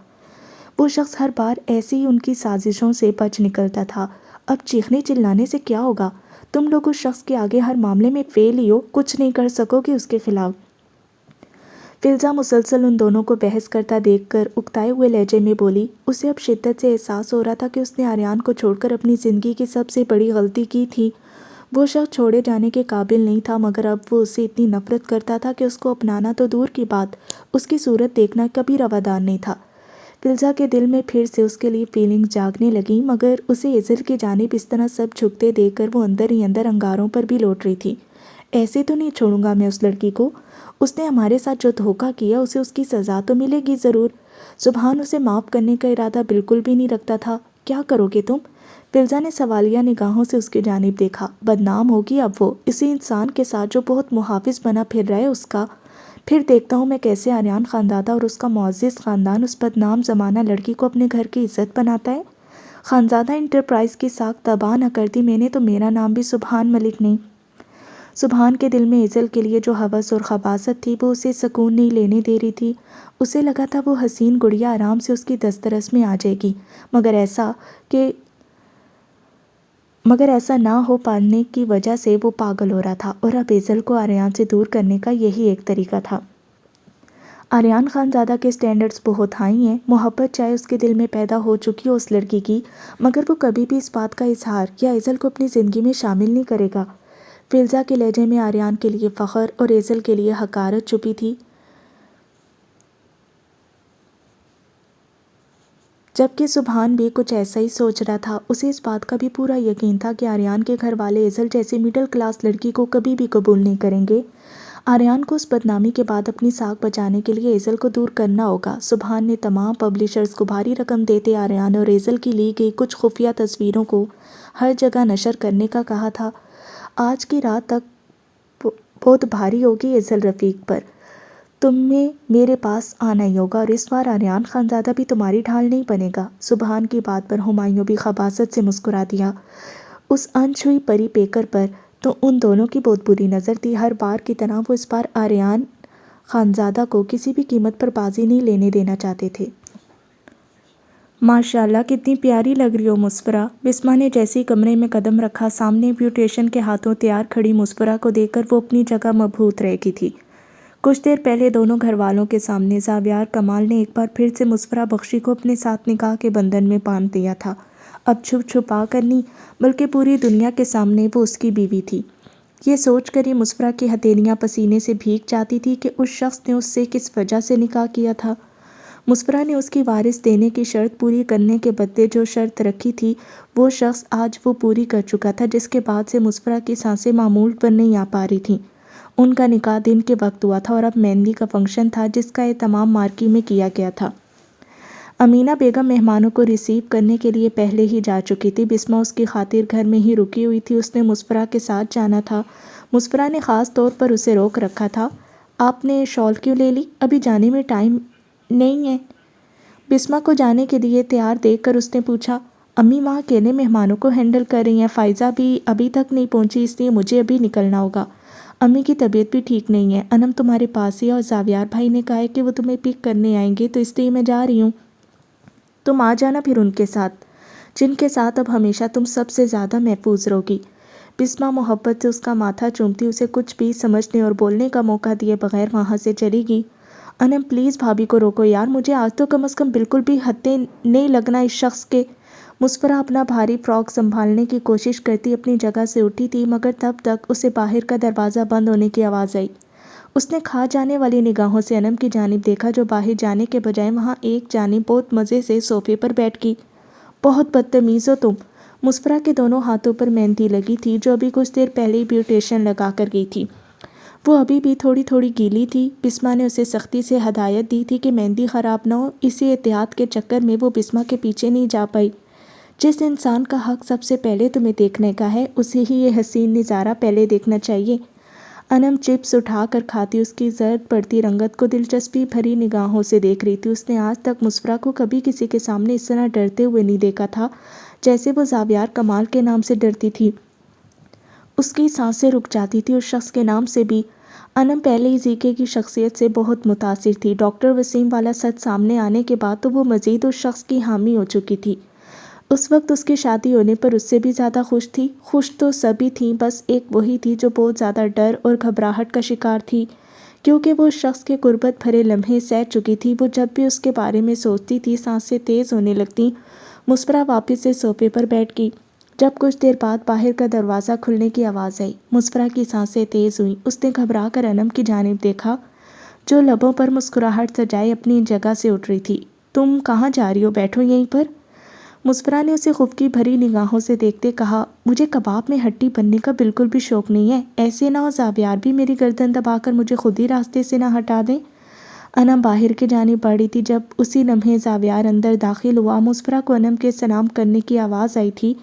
وہ شخص ہر بار ایسے ہی ان کی سازشوں سے بچ نکلتا تھا۔ اب چیخنے چلانے سے کیا ہوگا؟ تم لوگ اس شخص کے آگے ہر معاملے میں فیل ہی ہو، کچھ نہیں کر سکو گے اس کے خلاف۔ فلزا مسلسل ان دونوں کو بحث کرتا دیکھ کر اکتائے ہوئے لہجے میں بولی۔ اسے اب شدت سے احساس ہو رہا تھا کہ اس نے آریان کو چھوڑ کر اپنی زندگی کی سب سے بڑی غلطی کی تھی۔ وہ شخص چھوڑے جانے کے قابل نہیں تھا، مگر اب وہ اس سے اتنی نفرت کرتا تھا کہ اس کو اپنانا تو دور کی بات، اس کی صورت دیکھنا کبھی روادار نہیں تھا۔ فلزا کے دل میں پھر سے اس کے لیے فیلنگز جاگنے لگیں، مگر اسے ایزل کی جانب اس طرح سب جھکتے دیکھ کر وہ اندر ہی اندر انگاروں پر بھی لوٹ رہی تھی۔ ایسے تو نہیں چھوڑوں گا میں اس لڑکی کو، اس نے ہمارے ساتھ جو دھوکہ کیا اسے اس کی سزا تو ملے گی ضرور۔ سبحان اسے معاف کرنے کا ارادہ بالکل بھی نہیں رکھتا تھا۔ کیا کرو گے تم؟ فلزا نے سوالیہ نگاہوں سے اس کی جانب دیکھا۔ بدنام ہوگی اب وہ، اسی انسان کے ساتھ جو بہت محافظ بنا پھر رہا ہے اس کا۔ پھر دیکھتا ہوں میں کیسے آریان خانزادہ اور اس کا معزز خاندان اس بدنام زمانہ لڑکی کو اپنے گھر کی عزت بناتا ہے۔ خانزادہ انٹرپرائز کی ساکھ تباہ نہ کر دی میں نے تو میرا نام بھی سبحان ملک نہیں۔ سبحان کے دل میں ایزل کے لیے جو ہوس اور خباثت تھی وہ اسے سکون نہیں لینے دے رہی تھی۔ اسے لگا تھا وہ حسین گڑیا آرام سے اس کی دسترس میں آ جائے گی، مگر ایسا نہ ہو پانے کی وجہ سے وہ پاگل ہو رہا تھا، اور اب ایزل کو آریان سے دور کرنے کا یہی ایک طریقہ تھا۔ آریان خانزادہ کے سٹینڈرڈز بہت ہائی ہیں، محبت چاہے اس کے دل میں پیدا ہو چکی ہو اس لڑکی کی، مگر وہ کبھی بھی اس بات کا اظہار یا ایزل کو اپنی زندگی میں شامل نہیں کرے گا۔ فلزا کے لہجے میں آریان کے لیے فخر اور ایزل کے لیے حقارت چھپی تھی، جبکہ سبحان بھی کچھ ایسا ہی سوچ رہا تھا۔ اسے اس بات کا بھی پورا یقین تھا کہ آریان کے گھر والے ایزل جیسی مڈل کلاس لڑکی کو کبھی بھی قبول نہیں کریں گے۔ آریان کو اس بدنامی کے بعد اپنی ساکھ بچانے کے لیے ایزل کو دور کرنا ہوگا۔ سبحان نے تمام پبلیشرز کو بھاری رقم دیتے آریان اور ایزل کی لی گئی کچھ خفیہ تصویروں کو ہر جگہ نشر کرنے کا کہا تھا۔ آج کی رات تک بہت بھاری ہوگی ایزل رفیق پر، تمہیں میرے پاس آنا ہی ہوگا، اور اس بار آریان خانزادہ بھی تمہاری ڈھال نہیں بنے گا۔ سبحان کی بات پر ہمایوں بھی خباثت سے مسکرا دیا۔ اس انچھوئی پری پیکر پر تو ان دونوں کی بہت بری نظر تھی۔ ہر بار کی طرح وہ اس بار آریان خانزادہ کو کسی بھی قیمت پر بازی نہیں لینے دینا چاہتے تھے۔ ماشاءاللہ کتنی پیاری لگ رہی ہو مسفرہ، بسمہ نے جیسے ہی کمرے میں قدم رکھا، سامنے بیوٹیشن کے ہاتھوں تیار کھڑی مسفرہ کو دیکھ کر وہ اپنی جگہ مبہوت رہ گئی تھی۔ کچھ دیر پہلے دونوں گھر والوں کے سامنے زابیار کمال نے ایک بار پھر سے مسفرہ بخشی کو اپنے ساتھ نکاح کے بندھن میں باندھ دیا تھا۔ اب چھپ چھپا کر نہیں بلکہ پوری دنیا کے سامنے وہ اس کی بیوی تھی۔ یہ سوچ کر ہی مسفرہ کی ہتھیلیاں پسینے سے بھیگ جاتی تھی کہ اس شخص نے اس سے کس وجہ سے نکاح کیا تھا۔ مسفرہ نے اس کی وارث دینے کی شرط پوری کرنے کے بدلے جو شرط رکھی تھی وہ شخص آج وہ پوری کر چکا تھا، جس کے بعد سے مسفرہ کی سانسیں معمول پر نہیں آ پا رہی تھیں۔ ان کا نکاح دن کے وقت ہوا تھا اور اب مہندی کا فنکشن تھا جس کا اہتمام مارکی میں کیا گیا تھا۔ امینہ بیگم مہمانوں کو ریسیو کرنے کے لیے پہلے ہی جا چکی تھی۔ بسمہ اس کی خاطر گھر میں ہی رکی ہوئی تھی۔ اس نے مسفرہ کے ساتھ جانا تھا۔ مسفرہ نے خاص طور پر اسے روک رکھا تھا۔ آپ نے شال کیوں لے لی؟ ابھی جانے میں ٹائم نہیں ہے۔ بسمہ کو جانے کے لیے تیار دیکھ کر اس نے پوچھا۔ امی وہاں اکیلے مہمانوں کو ہینڈل کر رہی ہیں، فائزہ بھی ابھی تک نہیں پہنچی، اس لیے مجھے ابھی نکلنا ہوگا۔ امی کی طبیعت بھی ٹھیک نہیں ہے، انم تمہارے پاس ہی اور زاویار بھائی نے کہا ہے کہ وہ تمہیں پک کرنے آئیں گے، تو اس لیے میں جا رہی ہوں۔ تم آ جانا پھر ان کے ساتھ، جن کے ساتھ اب ہمیشہ تم سب سے زیادہ محفوظ رہوگی۔ بسمہ محبت سے اس کا ماتھا چومتی اسے کچھ بھی سمجھنے اور بولنے کا موقع دیے بغیر وہاں سے چلی گئی۔ انم پلیز بھابھی کو روکو یار، مجھے آج تو کم از کم بالکل بھی ہتھے نہیں لگنا اس شخص کے۔ مسفرہ اپنا بھاری فراک سنبھالنے کی کوشش کرتی اپنی جگہ سے اٹھی تھی، مگر تب تک اسے باہر کا دروازہ بند ہونے کی آواز آئی۔ اس نے کھا جانے والی نگاہوں سے انم کی جانب دیکھا جو باہر جانے کے بجائے وہاں ایک جانب بہت مزے سے صوفے پر بیٹھ گئی۔ بہت بدتمیز ہو تم۔ مسفرہ کے دونوں ہاتھوں پر مہندی لگی تھی جو ابھی کچھ دیر پہلے ہی بیوٹیشن لگا کر گئی تھی۔ وہ ابھی بھی تھوڑی تھوڑی گیلی تھی۔ بسمہ نے اسے سختی سے ہدایت دی تھی کہ مہندی خراب نہ ہو، اسی احتیاط کے چکر میں وہ بسمہ کے پیچھے نہیں جا پائی۔ جس انسان کا حق سب سے پہلے تمہیں دیکھنے کا ہے اسے ہی یہ حسین نظارہ پہلے دیکھنا چاہیے۔ انم چپس اٹھا کر کھاتی اس کی زرد پڑتی رنگت کو دلچسپی بھری نگاہوں سے دیکھ رہی تھی۔ اس نے آج تک مسفرہ کو کبھی کسی کے سامنے اس طرح ڈرتے ہوئے نہیں دیکھا تھا جیسے وہ زاویار کمال کے نام سے ڈرتی تھی۔ اس کی سانسیں رک جاتی تھی اس شخص کے نام سے بھی۔ انم پہلے ہی زیکے کی شخصیت سے بہت متاثر تھی۔ ڈاکٹر وسیم والا سچ سامنے آنے کے بعد تو وہ مزید اس شخص کی حامی ہو چکی تھی۔ اس وقت اس کی شادی ہونے پر اس سے بھی زیادہ خوش تھی۔ خوش تو سبھی تھیں، بس ایک وہی تھی جو بہت زیادہ ڈر اور گھبراہٹ کا شکار تھی، کیونکہ وہ اس شخص کے قربت بھرے لمحے سہ چکی تھی۔ وہ جب بھی اس کے بارے میں سوچتی تھی سانسیں تیز ہونے لگتیں۔ مسفرہ واپس سے صوفے پر بیٹھ گئی۔ جب کچھ دیر بعد باہر کا دروازہ کھلنے کی آواز آئی، مسفرہ کی سانسیں تیز ہوئیں۔ اس نے گھبرا کر انم کی جانب دیکھا جو لبوں پر مسکراہٹ سجائے اپنی جگہ سے اٹھ رہی تھی۔ تم کہاں جا رہی ہو؟ بیٹھو یہیں پر۔ مسفرہ نے اسے خفگی بھری نگاہوں سے دیکھتے کہا، مجھے کباب میں ہڈی بننے کا بالکل بھی شوق نہیں ہے، ایسے نہ ہو زاویار بھی میری گردن دبا کر مجھے خود ہی راستے سے نہ ہٹا دیں۔ انم باہر کی جانب بڑھی تھی۔ جب اسی لمحے زاویار اندر داخل ہوا، مسفرہ کو انم کے سلام کرنے کی آواز آئی تھی۔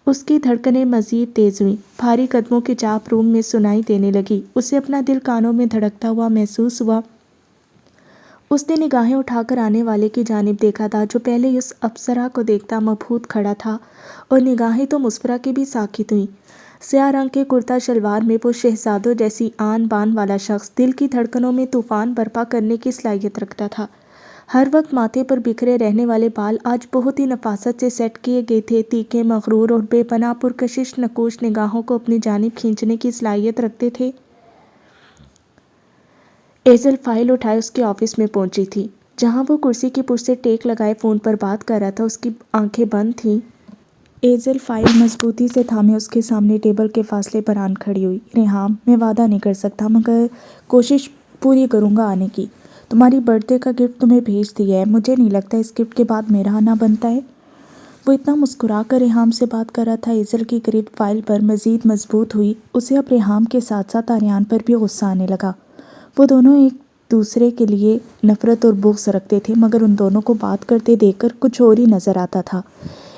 اس کی دھڑکنیں مزید تیز ہوئیں، بھاری قدموں کی چاپ روم میں سنائی دینے لگی۔ اسے اپنا دل کانوں میں دھڑکتا ہوا محسوس ہوا۔ اس نے نگاہیں اٹھا کر آنے والے کی جانب دیکھا تھا جو پہلے ہی اس اپسرا کو دیکھتا مبہوت کھڑا تھا، اور نگاہیں تو مسفرہ کی بھی ساکت ہوئیں۔ سیاہ رنگ کے کرتا شلوار میں وہ شہزادوں جیسی آن بان والا شخص دل کی دھڑکنوں میں طوفان برپا کرنے کی صلاحیت رکھتا تھا۔ ہر وقت ماتھے پر بکھرے رہنے والے بال آج بہت ہی نفاست سے سیٹ کیے گئے تھے، تیکھے، مغرور اور بے پناہ پرکشش نقوش نگاہوں کو اپنی جانب کھینچنے کی صلاحیت رکھتے تھے۔ ایزل فائل اٹھائے اس کے آفس میں پہنچی تھی، جہاں وہ کرسی کی پشت سے ٹیک لگائے فون پر بات کر رہا تھا۔ اس کی آنکھیں بند تھیں۔ ایزل فائل مضبوطی سے تھامے اس کے سامنے ٹیبل کے فاصلے پر آن کھڑی ہوئی۔ ریحام، میں وعدہ نہیں کر سکتا مگر کوشش پوری کروں گا آنے کی۔ تمہاری برتھ ڈے کا گفٹ تمہیں بھیج دیا ہے، مجھے نہیں لگتا اس گفٹ کے بعد میرا آنا بنتا ہے۔ وہ اتنا مسکرا کر ریحام سے بات کر رہا تھا۔ ایزل کی گرفت فائل پر مزید مضبوط ہوئی۔ اسے اب ریحام کے ساتھ ساتھ آریان پر بھی غصہ آنے لگا۔ وہ دونوں ایک دوسرے کے لیے نفرت اور بغض رکھتے تھے، مگر ان دونوں کو بات کرتے دیکھ کر کچھ اور ہی نظر آتا تھا۔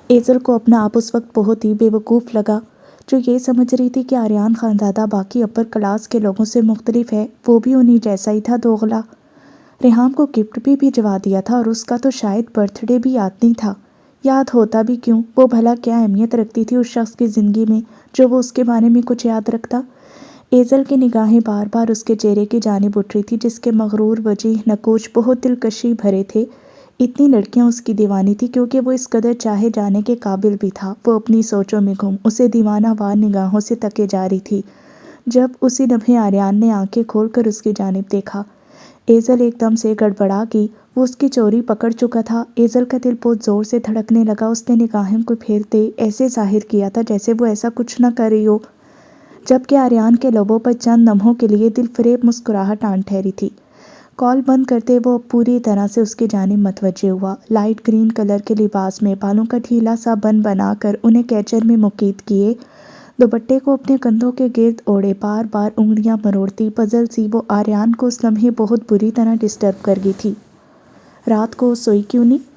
ایزل کو اپنا آپ اس وقت بہت ہی بے وقوف لگا، جو یہ سمجھ رہی تھی کہ آریان خاندادہ باقی اپر کلاس کے لوگوں سے مختلف ہے، وہ بھی انہی جیسا ہی تھا، دوغلا۔ ریحام کو گفٹ بھی بھجوا دیا تھا اور اس کا تو شاید برتھ ڈے بھی یاد نہیں تھا۔ یاد ہوتا بھی کیوں، وہ بھلا کیا اہمیت رکھتی تھی اس شخص کی زندگی میں جو وہ اس کے بارے میں کچھ یاد رکھتا۔ ایزل کی نگاہیں بار بار اس کے چہرے کی جانب اٹھ رہی تھی جس کے مغرور وجیح نقوش بہت دلکشی بھرے تھے۔ اتنی لڑکیاں اس کی دیوانی تھی کیونکہ وہ اس قدر چاہے جانے کے قابل بھی تھا۔ وہ اپنی سوچوں میں گم اسے دیوانہ وار نگاہوں سے تکے جا رہی تھی۔ جب اسی لمحے آریان نے آنکھیں کھول کر اس کی جانب دیکھا۔ ایزل ایک دم سے گڑبڑا گئی، وہ اس کی چوری پکڑ چکا تھا۔ ایزل کا دل بہت زور سے دھڑکنے لگا، اس نے نگاہیں کو پھیرتے ایسے ظاہر کیا تھا جیسے وہ ایسا کچھ نہ کر رہی ہو، جبکہ آریان کے لبوں پر چند لمحوں کے لیے دل فریب مسکراہٹ آن ٹھہری تھی۔ کال بند کرتے وہ پوری طرح سے اس کی جانب متوجہ ہوا، لائٹ گرین کلر کے لباس میں بالوں کا ڈھیلا سا بن بنا کر انہیں کیچر میں مقید کیے، دوپٹے کو اپنے کندھوں کے گرد اوڑھے بار بار انگلیاں مروڑتی پزل سی وہ آریان کو اس لمحے بہت بری طرح ڈسٹرب کر گئی تھی۔ رات کو سوئی کیوں نہیں؟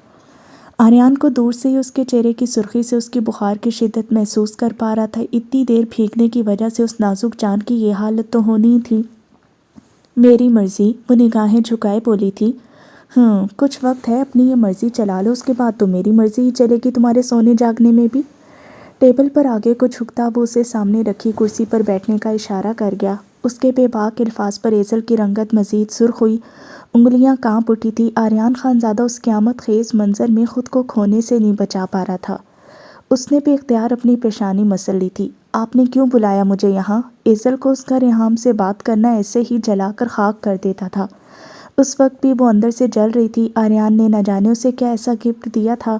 آریان کو دور سے ہی اس کے چہرے کی سرخی سے اس کی بخار کی شدت محسوس کر پا رہا تھا۔ اتنی دیر بھیگنے کی وجہ سے اس نازک جان کی یہ حالت تو ہونی ہی تھی۔ میری مرضی، وہ نگاہیں جھکائے بولی تھی۔ کچھ وقت ہے، اپنی یہ مرضی چلا لو، اس کے بعد تو میری مرضی ہی چلے گی تمہارے سونے جاگنے میں بھی۔ ٹیبل پر آگے کو جھکتا وہ اسے سامنے رکھی کرسی پر بیٹھنے کا اشارہ کر گیا۔ اس کے بے باک الفاظ پر ایزل کی رنگت مزید سرخ ہوئی، انگلیاں کانپ اٹھی تھی۔ آریان خانزادہ اس قیامت خیز منظر میں خود کو کھونے سے نہیں بچا پا رہا تھا۔ اس نے بے اختیار اپنی پیشانی مسل لی تھی۔ آپ نے کیوں بلایا مجھے یہاں؟ ایزل کو اس کا ریحام سے بات کرنا ایسے ہی جلا کر خاک کر دیتا تھا۔ اس وقت بھی وہ اندر سے جل رہی تھی۔ آریان نے نہ جانے اسے کیا ایسا گفٹ دیا تھا۔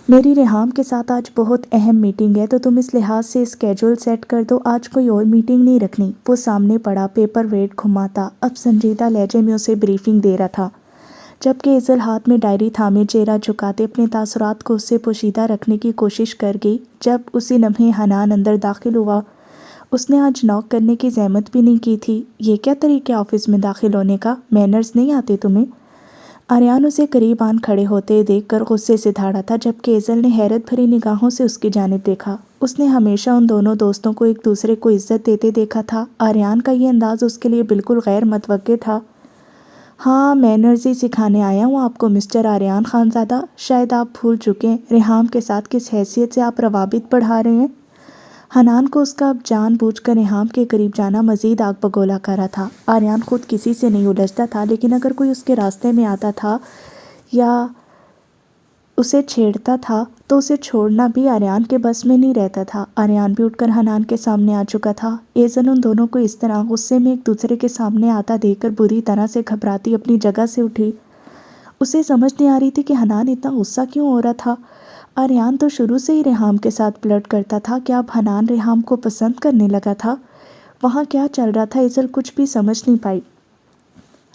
میری ریحام کے ساتھ آج بہت اہم میٹنگ ہے، تو تم اس لحاظ سے اسکیجول سیٹ کر دو، آج کوئی اور میٹنگ نہیں رکھنی۔ وہ سامنے پڑا پیپر ویٹ گھماتا اب سنجیدہ لہجے میں اسے بریفنگ دے رہا تھا، جبکہ ایزل ہاتھ میں ڈائری تھامے چہرہ جھکاتے اپنے تاثرات کو اس سے پوشیدہ رکھنے کی کوشش کر گئی۔ جب اسی لمحے حنان اندر داخل ہوا، اس نے آج نوک کرنے کی زحمت بھی نہیں کی تھی۔ یہ کیا طریقہ آفس میں داخل ہونے کا؟ مینرز نہیں آتے تمہیں؟ آریان اسے قریب آن کھڑے ہوتے دیکھ کر غصے سے دھاڑا تھا، جبکہ ایزل نے حیرت بھری نگاہوں سے اس کی جانب دیکھا۔ اس نے ہمیشہ ان دونوں دوستوں کو ایک دوسرے کو عزت دیتے دیکھا تھا۔ آریان کا یہ انداز اس کے لیے بالکل غیر متوقع تھا۔ ہاں، مینرز ہی سکھانے آیا ہوں آپ کو مسٹر آریان خانزادہ۔ شاید آپ بھول چکے ہیں ریحام کے ساتھ کس حیثیت سے آپ روابط بڑھا رہے ہیں۔ حنان کو اس کا اب جان بوجھ کر ریحام کے قریب جانا مزید آگ بگولا کر رہا تھا۔ آریان خود کسی سے نہیں الجھتا تھا، لیکن اگر کوئی اس کے راستے میں آتا تھا یا اسے چھیڑتا تھا تو اسے چھوڑنا بھی آریان کے بس میں نہیں رہتا تھا۔ آریان بھی اٹھ کر حنان کے سامنے آ چکا تھا۔ ایزل ان دونوں کو اس طرح غصے میں ایک دوسرے کے سامنے آتا دیکھ کر بری طرح سے گھبراتی اپنی جگہ سے اٹھی۔ اسے سمجھ نہیں آ رہی تھی کہ حنان اتنا غصہ کیوں ہو رہا تھا۔ آریان تو شروع سے ہی ریحام کے ساتھ فلرٹ کرتا تھا، کیا اب حنان ریحام کو پسند کرنے لگا تھا؟ وہاں کیا چل رہا تھا ایزل کچھ بھی سمجھ نہیں پائی،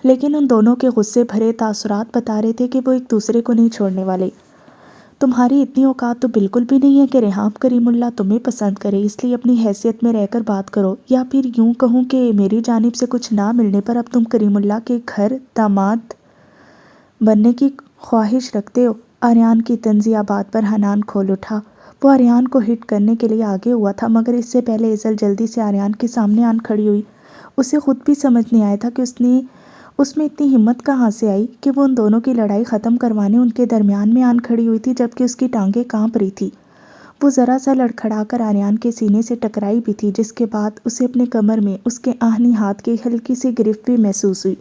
لیکن ان دونوں کے غصے بھرے تاثرات بتا رہے تھے کہ وہ ایک دوسرے کو نہیں چھوڑنے والے۔ تمہاری اتنی اوقات تو بالکل بھی نہیں ہے کہ ریحام کریم اللہ تمہیں پسند کرے، اس لیے اپنی حیثیت میں رہ کر بات کرو، یا پھر یوں کہوں کہ میری جانب سے کچھ نہ ملنے پر اب تم کریم اللہ کے گھر داماد بننے کی خواہش رکھتے ہو۔ آریان کی طنزیہ بات پر حنان کھول اٹھا۔ وہ آریان کو ہٹ کرنے کے لیے آگے ہوا تھا، مگر اس سے پہلے ایزل جلدی سے آریان کے سامنے آن کھڑی ہوئی۔ اسے خود بھی سمجھ نہیں آیا تھا کہ اس میں اتنی ہمت کہاں سے آئی کہ وہ ان دونوں کی لڑائی ختم کروانے ان کے درمیان میں آن کھڑی ہوئی تھی، جبکہ اس کی ٹانگیں کانپ رہی تھی۔ وہ ذرا سا لڑکھڑا کر آریان کے سینے سے ٹکرائی بھی تھی، جس کے بعد اسے اپنے کمر میں اس کے آہنی ہاتھ کی ہلکی سی گرفت بھی محسوس ہوئی۔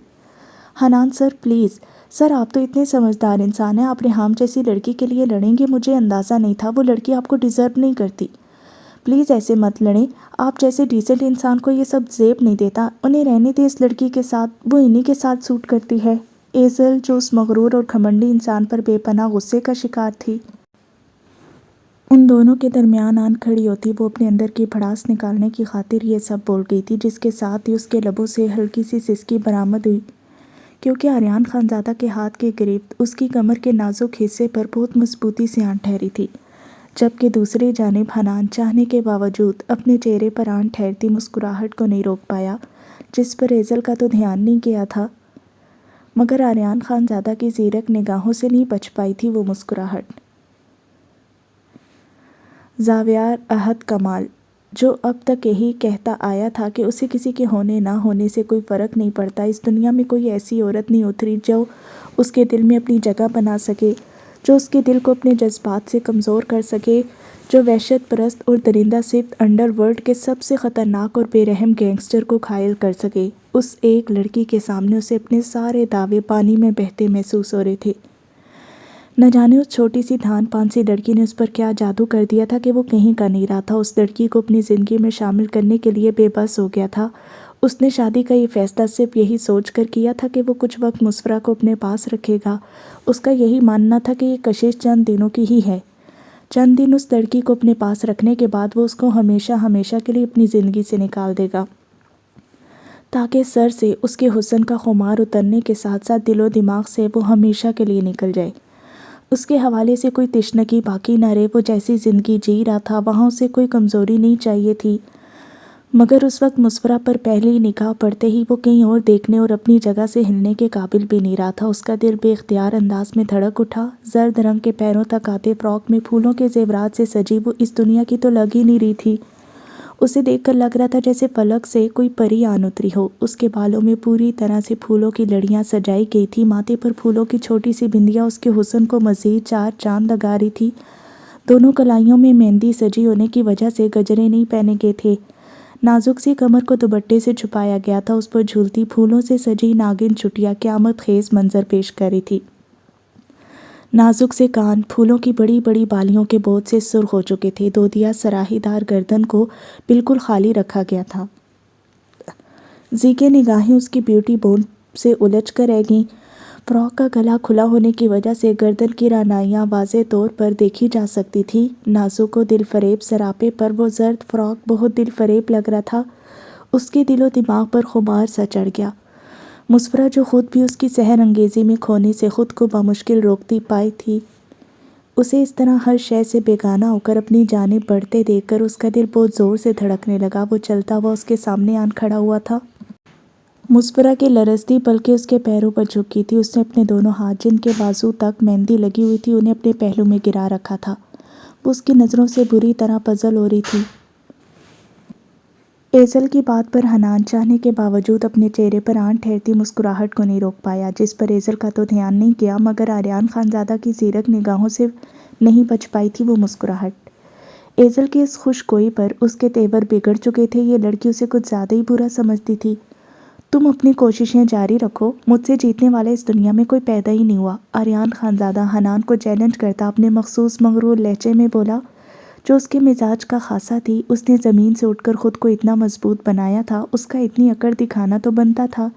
حنان سر پلیز، سر آپ تو اتنے سمجھدار انسان ہیں، آپ ریحام جیسی لڑکی کے لیے لڑیں گے؟ مجھے اندازہ نہیں تھا، وہ لڑکی آپ کو ڈیزرو نہیں کرتی۔ پلیز ایسے مت لڑیں، آپ جیسے ڈیسنٹ انسان کو یہ سب زیب نہیں دیتا، انہیں رہنے دے اس لڑکی کے ساتھ، وہ انہی کے ساتھ سوٹ کرتی ہے۔ ایزل جو اس مغرور اور گھمنڈی انسان پر بے پناہ غصے کا شکار تھی، ان دونوں کے درمیان آن کھڑی ہوتی وہ اپنے اندر کی بھڑاس نکالنے کی خاطر یہ سب بول گئی تھی، جس کے ساتھ ہی اس کے لبوں سے ہلکی سی سسکی برآمد ہوئی، کیونکہ آریان خانزادہ کے ہاتھ کی گرفت اس کی کمر کے نازک حصے پر بہت مضبوطی سے آن ٹھہری تھی، جبکہ دوسری جانب حنان چاہنے کے باوجود اپنے چہرے پر آن ٹھہرتی مسکراہٹ کو نہیں روک پایا، جس پر ایزل کا تو دھیان نہیں گیا تھا، مگر آریان خانزادہ کی زیرک نگاہوں سے نہیں بچ پائی تھی وہ مسکراہٹ۔ زاویار احد کمال، جو اب تک یہی کہتا آیا تھا کہ اسے کسی کے ہونے نہ ہونے سے کوئی فرق نہیں پڑتا، اس دنیا میں کوئی ایسی عورت نہیں اتری جو اس کے دل میں اپنی جگہ بنا سکے، جو اس کے دل کو اپنے جذبات سے کمزور کر سکے، جو وحشت پرست اور درندہ صفت انڈر ورلڈ کے سب سے خطرناک اور بے رحم گینگسٹر کو گھائل کر سکے۔ اس ایک لڑکی کے سامنے اسے اپنے سارے دعوے پانی میں بہتے محسوس ہو رہے تھے۔ نہ جانے اس چھوٹی سی دھان پان سی لڑکی نے اس پر کیا جادو کر دیا تھا کہ وہ کہیں کا نہیں رہا تھا، اس لڑکی کو اپنی زندگی میں شامل کرنے کے لیے بے بس ہو گیا تھا۔ اس نے شادی کا یہ فیصلہ صرف یہی سوچ کر کیا تھا کہ وہ کچھ وقت مسفرہ کو اپنے پاس رکھے گا۔ اس کا یہی ماننا تھا کہ یہ کشش چند دنوں کی ہی ہے۔ چند دن اس لڑکی کو اپنے پاس رکھنے کے بعد وہ اس کو ہمیشہ ہمیشہ کے لیے اپنی زندگی سے نکال دے گا، تاکہ سر سے اس کے حسن کا خمار اترنے کے ساتھ ساتھ دل و دماغ سے وہ ہمیشہ کے لیے نکل جائے۔ اس کے حوالے سے کوئی تشنگی باقی نہ رہے۔ وہ جیسی زندگی جی رہا تھا وہاں اسے کوئی کمزوری نہیں چاہیے تھی، مگر اس وقت مسفرہ پر پہلی نگاہ پڑتے ہی وہ کہیں اور دیکھنے اور اپنی جگہ سے ہلنے کے قابل بھی نہیں رہا تھا۔ اس کا دل بے اختیار انداز میں دھڑک اٹھا۔ زرد رنگ کے پیروں تک آتے فراک میں پھولوں کے زیورات سے سجی وہ اس دنیا کی تو لگ ہی نہیں رہی تھی۔ اسے دیکھ کر لگ رہا تھا جیسے فلک سے کوئی پری آن اتری ہو۔ اس کے بالوں میں پوری طرح سے پھولوں کی لڑیاں سجائی گئی تھی، ماتھے پر پھولوں کی چھوٹی سی بندیاں اس کے حسن کو مزید چار چاند لگا رہی تھی۔ دونوں کلائیوں میں مہندی سجی ہونے کی وجہ سے گجرے نہیں پہنے گئے تھے۔ نازک سی کمر کو دوپٹے سے چھپایا گیا تھا۔ اس پر جھولتی پھولوں سے سجی ناگن چٹیا قیامت خیز منظر پیش کر رہی تھی۔ نازک سے کان پھولوں کی بڑی بڑی بالیوں کے بوجھ سے سرخ ہو چکے تھے۔ دودیا سراہی دار گردن کو بالکل خالی رکھا گیا تھا۔ زیگے نگاہیں اس کی بیوٹی بون سے الجھ کر رہ گئیں۔ فراک کا گلا کھلا ہونے کی وجہ سے گردن کی رعنائیاں واضح طور پر دیکھی جا سکتی تھی۔ نازک و دل فریب سراپے پر وہ زرد فراک بہت دل فریب لگ رہا تھا۔ اس کے دل و دماغ پر خمار سا چڑھ گیا۔ مسفرہ جو خود بھی اس کی سحر انگیزی میں کھونے سے خود کو بمشکل روکتی پائی تھی، اسے اس طرح ہر شے سے بیگانہ ہو کر اپنی جانب بڑھتے دیکھ کر اس کا دل بہت زور سے دھڑکنے لگا۔ وہ چلتا ہوا اس کے سامنے آن کھڑا ہوا تھا۔ مسفرہ کی لرزتی پلکیں اس کے پیروں پر جھکی تھی۔ اس نے اپنے دونوں ہاتھ جن کے بازو تک مہندی لگی ہوئی تھی انہیں اپنے پہلو میں گرا رکھا تھا۔ وہ اس کی نظروں سے بری طرح پزل ہو رہی تھی۔ ایزل کی بات پر حنان چاہنے کے باوجود اپنے چہرے پر آن ٹھہرتی مسکراہٹ کو نہیں روک پایا، جس پر ایزل کا تو دھیان نہیں گیا، مگر آریان خانزادہ کی زیرک نگاہوں سے نہیں بچ پائی تھی وہ مسکراہٹ۔ ایزل کی اس خوش گوئی پر اس کے تیور بگڑ چکے تھے۔ یہ لڑکی اسے کچھ زیادہ ہی برا سمجھتی تھی۔ تم اپنی کوششیں جاری رکھو، مجھ سے جیتنے والا اس دنیا میں کوئی پیدا ہی نہیں ہوا، آریان خانزادہ حنان کو چیلنج کرتا اپنے مخصوص مغرور لہجے میں بولا، جو اس کے مزاج کا خاصا تھی۔ اس نے زمین سے اٹھ کر خود کو اتنا مضبوط بنایا تھا، اس کا اتنی اکڑ دکھانا تو بنتا تھا۔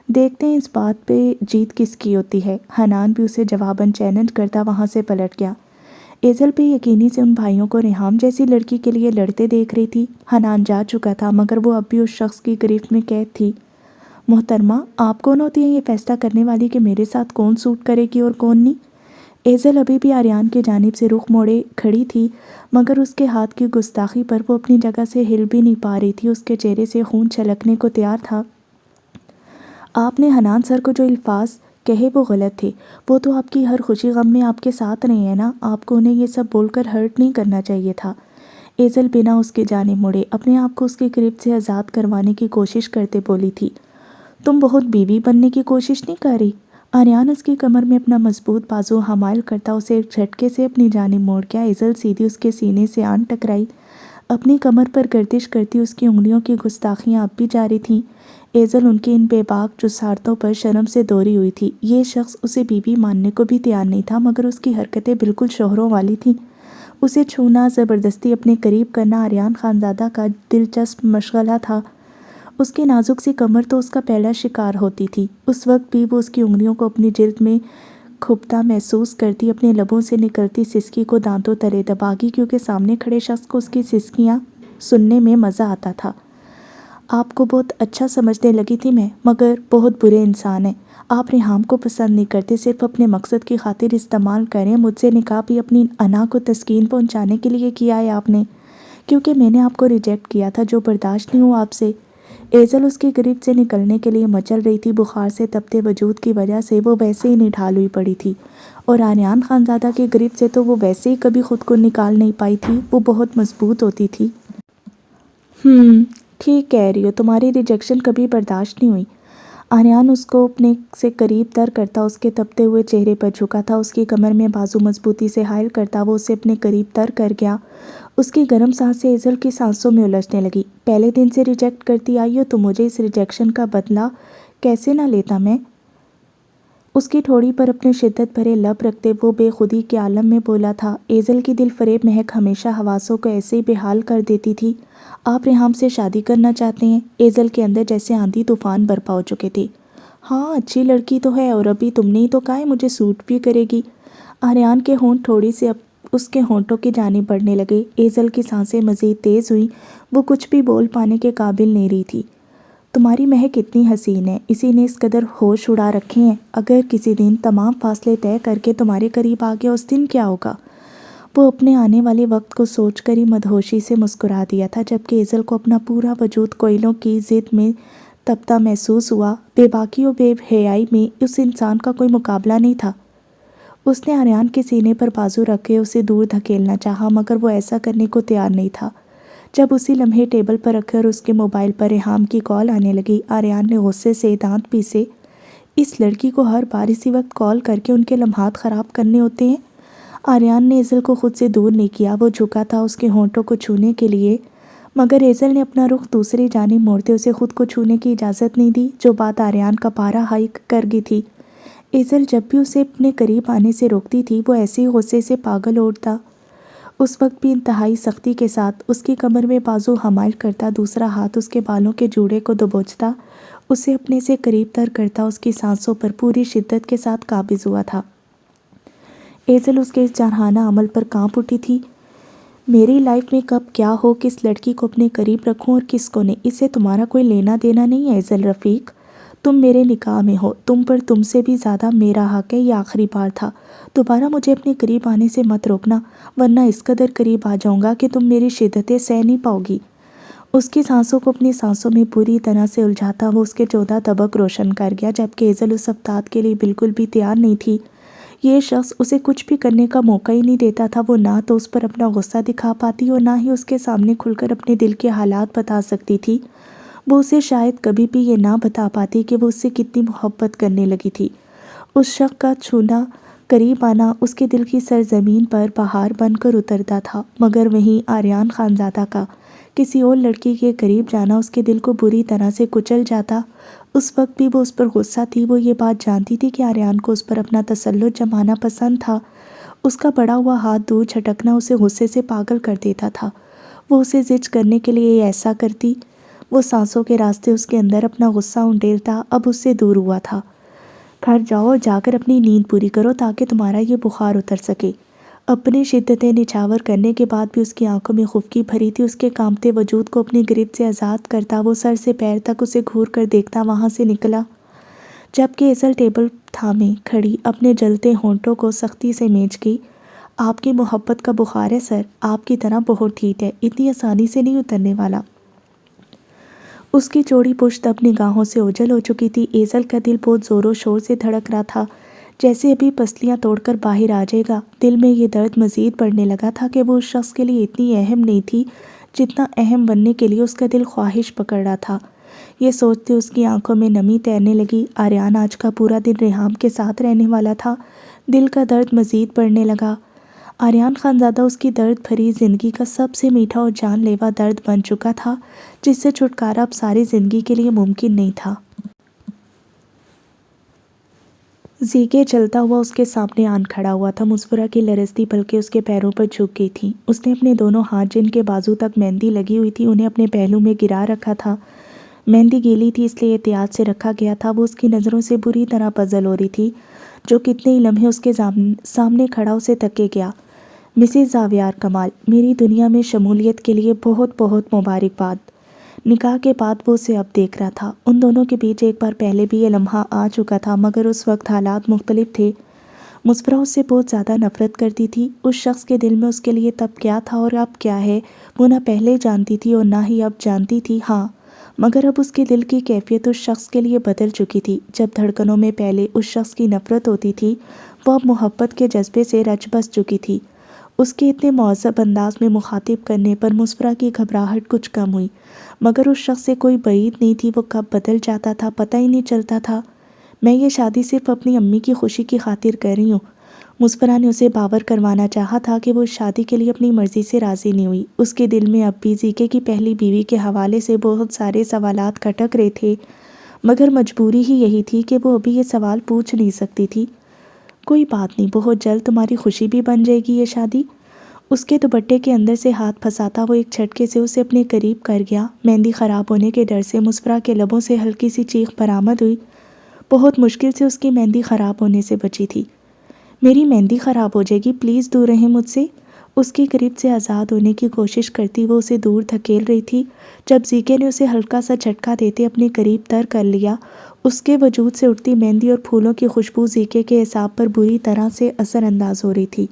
دیکھتے ہیں اس بات پہ جیت کس کی ہوتی ہے۔ حنان بھی اسے جواباً چیلنج کرتا وہاں سے پلٹ گیا۔ ایزل بے یقینی سے ان بھائیوں کو ریحام جیسی لڑکی کے لیے لڑتے دیکھ رہی تھی۔ حنان جا چکا تھا مگر وہ اب بھی اس شخص کی گرفت میں قید تھی۔ محترمہ، آپ کون ہوتی ہیں یہ فیصلہ کرنے والی کہ میرے ساتھ کون سوٹ کرے گی اور کون نہیں؟ ایزل ابھی بھی آریان کی جانب سے رخ موڑے کھڑی تھی، مگر اس کے ہاتھ کی گستاخی پر وہ اپنی جگہ سے ہل بھی نہیں پا رہی تھی۔ اس کے چہرے سے خون چھلکنے کو تیار تھا۔ آپ نے حنان سر کو جو الفاظ کہے وہ غلط تھے۔ وہ تو آپ کی ہر خوشی غم میں آپ کے ساتھ رہے ہیں نا، آپ کو انہیں یہ سب بول کر ہرٹ نہیں کرنا چاہیے تھا۔ ایزل بنا اس کی جانب مڑے اپنے آپ کو اس کی گرفت سے آزاد کروانے کی کوشش کرتے بولی تھی، تم بہت بیوی بننے کی کوشش نہیں کر رہی؟ آریان اس کی کمر میں اپنا مضبوط بازو حمائل کرتا اسے ایک جھٹکے سے اپنی جانب موڑ گیا۔ ایزل سیدھی اس کے سینے سے آن ٹکرائی، اپنی کمر پر گردش کرتی اس کی انگلیوں کی گستاخیاں اب بھی جاری تھیں۔ ایزل ان کی ان بے باک جسارتوں پر شرم سے دوری ہوئی تھی۔ یہ شخص اسے بیوی ماننے کو بھی تیار نہیں تھا، مگر اس کی حرکتیں بالکل شوہروں والی تھیں۔ اسے چھونا، زبردستی اپنے قریب کرنا آریان خانزادہ کا دلچسپ مشغلہ تھا۔ اس کی نازک سی کمر تو اس کا پہلا شکار ہوتی تھی۔ اس وقت بھی وہ اس کی انگلیوں کو اپنی جلد میں کھپتا محسوس کرتی اپنے لبوں سے نکلتی سسکی کو دانتوں تلے دباگی، کیونکہ سامنے کھڑے شخص کو اس کی سسکیاں سننے میں مزہ آتا تھا۔ آپ کو بہت اچھا سمجھنے لگی تھی میں، مگر بہت برے انسان ہیں۔ آپ ریحام کو پسند نہیں کرتے، صرف اپنے مقصد کی خاطر استعمال کریں۔ مجھ سے نکاح بھی اپنی انا کو تسکین پہنچانے کے لیے کیا ہے آپ نے، کیونکہ میں نے آپ کو ریجیکٹ کیا تھا، جو برداشت نہیں ہوا آپ سے۔ ایزل اس کی گرفت سے نکلنے کے لیے مچل رہی تھی۔ بخار سے تپتے وجود کی وجہ سے وہ ویسے ہی نڈھال ہوئی پڑی تھی، اور آریان خانزادہ کی گرفت سے تو وہ ویسے ہی کبھی خود کو نکال نہیں پائی تھی، وہ بہت مضبوط ہوتی تھی۔ ٹھیک کہہ رہی ہو، تمہاری ریجیکشن کبھی برداشت نہیں ہوئی۔ آریان اس کو اپنے سے قریب تر کرتا اس کے تپتے ہوئے چہرے پر جھکا تھا، اس کی کمر میں بازو مضبوطی سے حائل کرتا وہ اسے اپنے قریب تر کر گیا۔ اس کی گرم سانسیں ایزل کی سانسوں میں الجھنے لگی۔ پہلے دن سے ریجیکٹ کرتی آئی ہو تو مجھے اس ریجیکشن کا بدلہ کیسے نہ لیتا میں؟ اس کی ٹھوڑی پر اپنے شدت بھرے لب رکھتے وہ بے خودی کے عالم میں بولا تھا۔ ایزل کی دل فریب مہک ہمیشہ حواسوں کو ایسے ہی بے حال کر دیتی تھی۔ آپ ریحام سے شادی کرنا چاہتے ہیں؟ ایزل کے اندر جیسے آندھی طوفان برپا ہو چکے تھے۔ ہاں، اچھی لڑکی تو ہے، اور ابھی تم نے ہی تو کہا ہے مجھے سوٹ بھی کرے گی۔ آریان کے ہونٹ تھوڑی سے اب اس کے ہونٹوں کی جانب بڑھنے لگے۔ ایزل کی سانسیں مزید تیز ہوئیں، وہ کچھ بھی بول پانے کے قابل نہیں رہی تھی۔ تمہاری مہک اتنی حسین ہے، اسی نے اس قدر ہوش اڑا رکھے ہیں۔ اگر کسی دن تمام فاصلے طے کر کے تمہارے قریب آ گیا، اس دن کیا ہوگا؟ وہ اپنے آنے والے وقت کو سوچ کر ہی مدہوشی سے مسکرا دیا تھا، جبکہ ایزل کو اپنا پورا وجود کوئلوں کی زد میں تپتا محسوس ہوا۔ بے باکی و بے حیائی میں اس انسان کا کوئی مقابلہ نہیں تھا۔ اس نے آریان کے سینے پر بازو رکھ کے اسے دور دھکیلنا چاہا، مگر وہ ایسا کرنے کو تیار نہیں تھا۔ جب اسی لمحے ٹیبل پر رکھ کر اس کے موبائل پر ریحام کی کال آنے لگی، آریان نے غصے سے دانت پیسے۔ اس لڑکی کو ہر بار اسی وقت کال کر کے ان کے لمحات خراب کرنے ہوتے ہیں۔ آریان نے ایزل کو خود سے دور نہیں کیا، وہ جھکا تھا اس کے ہونٹوں کو چھونے کے لیے، مگر ایزل نے اپنا رخ دوسری جانب موڑتے اسے خود کو چھونے کی اجازت نہیں دی، جو بات آریان کا پارا ہائی کر گئی تھی۔ ایزل جب بھی اسے اپنے قریب آنے سے روکتی تھی، وہ ایسے ہی غصے سے پاگل اڑتا۔ اس وقت بھی انتہائی سختی کے ساتھ اس کی کمر میں بازو حمائل کرتا، دوسرا ہاتھ اس کے بالوں کے جوڑے کو دبوچتا، اسے اپنے سے قریب تر کرتا، اس کی سانسوں پر پوری شدت کے ساتھ قابض ہوا تھا۔ ایزل اس کے اس جارحانہ عمل پر کانپ اٹھی تھی۔ میری لائف میں کب کیا ہو، کس لڑکی کو اپنے قریب رکھوں اور کس کو نہیں، اس سے تمہارا کوئی لینا دینا نہیں ہے ایزل رفیق۔ تم میرے نکاح میں ہو، تم پر تم سے بھی زیادہ میرا حق ہے، یہ آخری بار تھا۔ دوبارہ مجھے اپنے قریب آنے سے مت روکنا، ورنہ اس قدر قریب آ جاؤں گا کہ تم میری شدتیں سہ نہیں پاؤ گی۔ اس کی سانسوں کو اپنی سانسوں میں پوری طرح سے الجھاتا وہ اس کے 14 طبق روشن کر گیا، جبکہ ایزل اس افتاد کے لیے بالکل بھی تیار نہیں تھی۔ یہ شخص اسے کچھ بھی کرنے کا موقع ہی نہیں دیتا تھا۔ وہ نہ تو اس پر اپنا غصہ دکھا پاتی اور نہ ہی اس کے سامنے کھل کر اپنے دل کے حالات بتا سکتی تھی۔ وہ اسے شاید کبھی بھی یہ نہ بتا پاتی کہ وہ اس سے کتنی محبت کرنے لگی تھی۔ اس شخص کا چھونا، قریب آنا اس کے دل کی سرزمین پر بہار بن کر اترتا تھا، مگر وہیں آریان خانزادہ کا کسی اور لڑکی کے قریب جانا اس کے دل کو بری طرح سے کچل جاتا۔ اس وقت بھی وہ اس پر غصہ تھی، وہ یہ بات جانتی تھی کہ آریان کو اس پر اپنا تسلط جمانا پسند تھا۔ اس کا بڑا ہوا ہاتھ دور جھٹکنا اسے غصے سے پاگل کر دیتا تھا۔ وہ اسے زج کرنے کے لیے ایسا کرتی، وہ سانسوں کے راستے اس کے اندر اپنا غصہ انڈیلتا، اب اس سے دور ہوا تھا۔ گھر جاؤ اور جا کر اپنی نیند پوری کرو تاکہ تمہارا یہ بخار اتر سکے۔ اپنی شدتیں نچھاور کرنے کے بعد بھی اس کی آنکھوں میں خفگی بھری تھی۔ اس کے کانپتے وجود کو اپنی گرفت سے آزاد کرتا وہ سر سے پیر تک اسے گھور کر دیکھتا وہاں سے نکلا، جبکہ ایزل ٹیبل تھامے کھڑی اپنے جلتے ہونٹوں کو سختی سے میچ گئی۔ آپ کی محبت کا بخار ہے سر، آپ کی طرح بہت ٹھیک ہے، اتنی آسانی سے نہیں اترنے والا۔ اس کی چوڑی پشت اب نگاہوں سے اوجھل ہو چکی تھی۔ ایزل کا دل بہت زور و شور سے دھڑک رہا تھا، جیسے ابھی پسلیاں توڑ کر باہر آ جائے گا۔ دل میں یہ درد مزید بڑھنے لگا تھا کہ وہ اس شخص کے لیے اتنی اہم نہیں تھی جتنا اہم بننے کے لیے اس کا دل خواہش پکڑ رہا تھا۔ یہ سوچتے اس کی آنکھوں میں نمی تیرنے لگی۔ آریان آج کا پورا دن ریحام کے ساتھ رہنے والا تھا۔ دل کا درد مزید بڑھنے لگا۔ آریان خانزادہ اس کی درد بھری زندگی کا سب سے میٹھا اور جان لیوا درد بن چکا تھا، جس سے چھٹکارا اب ساری زندگی کے لیے ممکن نہیں تھا۔ زیگے چلتا ہوا اس کے سامنے آن کھڑا ہوا تھا۔ مصفرہ کی لرزتی پلکیں اس کے پیروں پر جھک گئی تھیں۔ اس نے اپنے دونوں ہاتھ جن کے بازو تک مہندی لگی ہوئی تھی انہیں اپنے پہلو میں گرا رکھا تھا۔ مہندی گیلی تھی اس لیے احتیاط سے رکھا گیا تھا۔ وہ اس کی نظروں سے بری طرح پزل ہو رہی تھی، جو کتنے ہی لمحے اس کے سامنے کھڑا اسے تکے گیا۔ مسز زاویار کمال، میری دنیا میں شمولیت کے لیے بہت بہت مبارکباد۔ نکاح کے بعد وہ اسے اب دیکھ رہا تھا۔ ان دونوں کے بیچ ایک بار پہلے بھی یہ لمحہ آ چکا تھا، مگر اس وقت حالات مختلف تھے۔ مصفرہ اس سے بہت زیادہ نفرت کرتی تھی۔ اس شخص کے دل میں اس کے لیے تب کیا تھا اور اب کیا ہے، وہ نہ پہلے جانتی تھی اور نہ ہی اب جانتی تھی۔ ہاں، مگر اب اس کے دل کی کیفیت اس شخص کے لیے بدل چکی تھی۔ جب دھڑکنوں میں پہلے اس شخص کی نفرت ہوتی تھی، وہ اب محبت کے جذبے سے رچ بس چکی تھی۔ اس کے اتنے مہذب انداز میں مخاطب کرنے پر مصفرہ کی گھبراہٹ کچھ کم ہوئی، مگر اس شخص سے کوئی بعید نہیں تھی۔ وہ کب بدل جاتا تھا پتہ ہی نہیں چلتا تھا۔ میں یہ شادی صرف اپنی امی کی خوشی کی خاطر کر رہی ہوں۔ مصفرہ نے اسے باور کروانا چاہا تھا کہ وہ اس شادی کے لیے اپنی مرضی سے راضی نہیں ہوئی۔ اس کے دل میں اب بھی زیگے کی پہلی بیوی کے حوالے سے بہت سارے سوالات کھٹک رہے تھے۔ مگر مجبوری ہی یہی تھی کہ وہ ابھی یہ سوال پوچھ نہیں سکتی تھی۔ کوئی بات نہیں، بہت جلد تمہاری خوشی بھی بن جائے گی یہ شادی۔ اس کے دوپٹے کے اندر سے ہاتھ پھنساتا وہ ایک جھٹکے سے اسے اپنے قریب کر گیا۔ مہندی خراب ہونے کے ڈر سے مسفرہ کے لبوں سے ہلکی سی چیخ برآمد ہوئی۔ بہت مشکل سے اس کی مہندی خراب ہونے سے بچی تھی۔ میری مہندی خراب ہو جائے گی، پلیز دور رہیں مجھ سے۔ اس کے قریب سے آزاد ہونے کی کوشش کرتی وہ اسے دور دھکیل رہی تھی جب زیکے نے اسے ہلکا سا جھٹکا دیتے اپنے قریب تر کر لیا۔ اس کے وجود سے اٹھتی مہندی اور پھولوں کی خوشبو زیکے کے اعصاب پر بری طرح سے اثر انداز ہو رہی تھی۔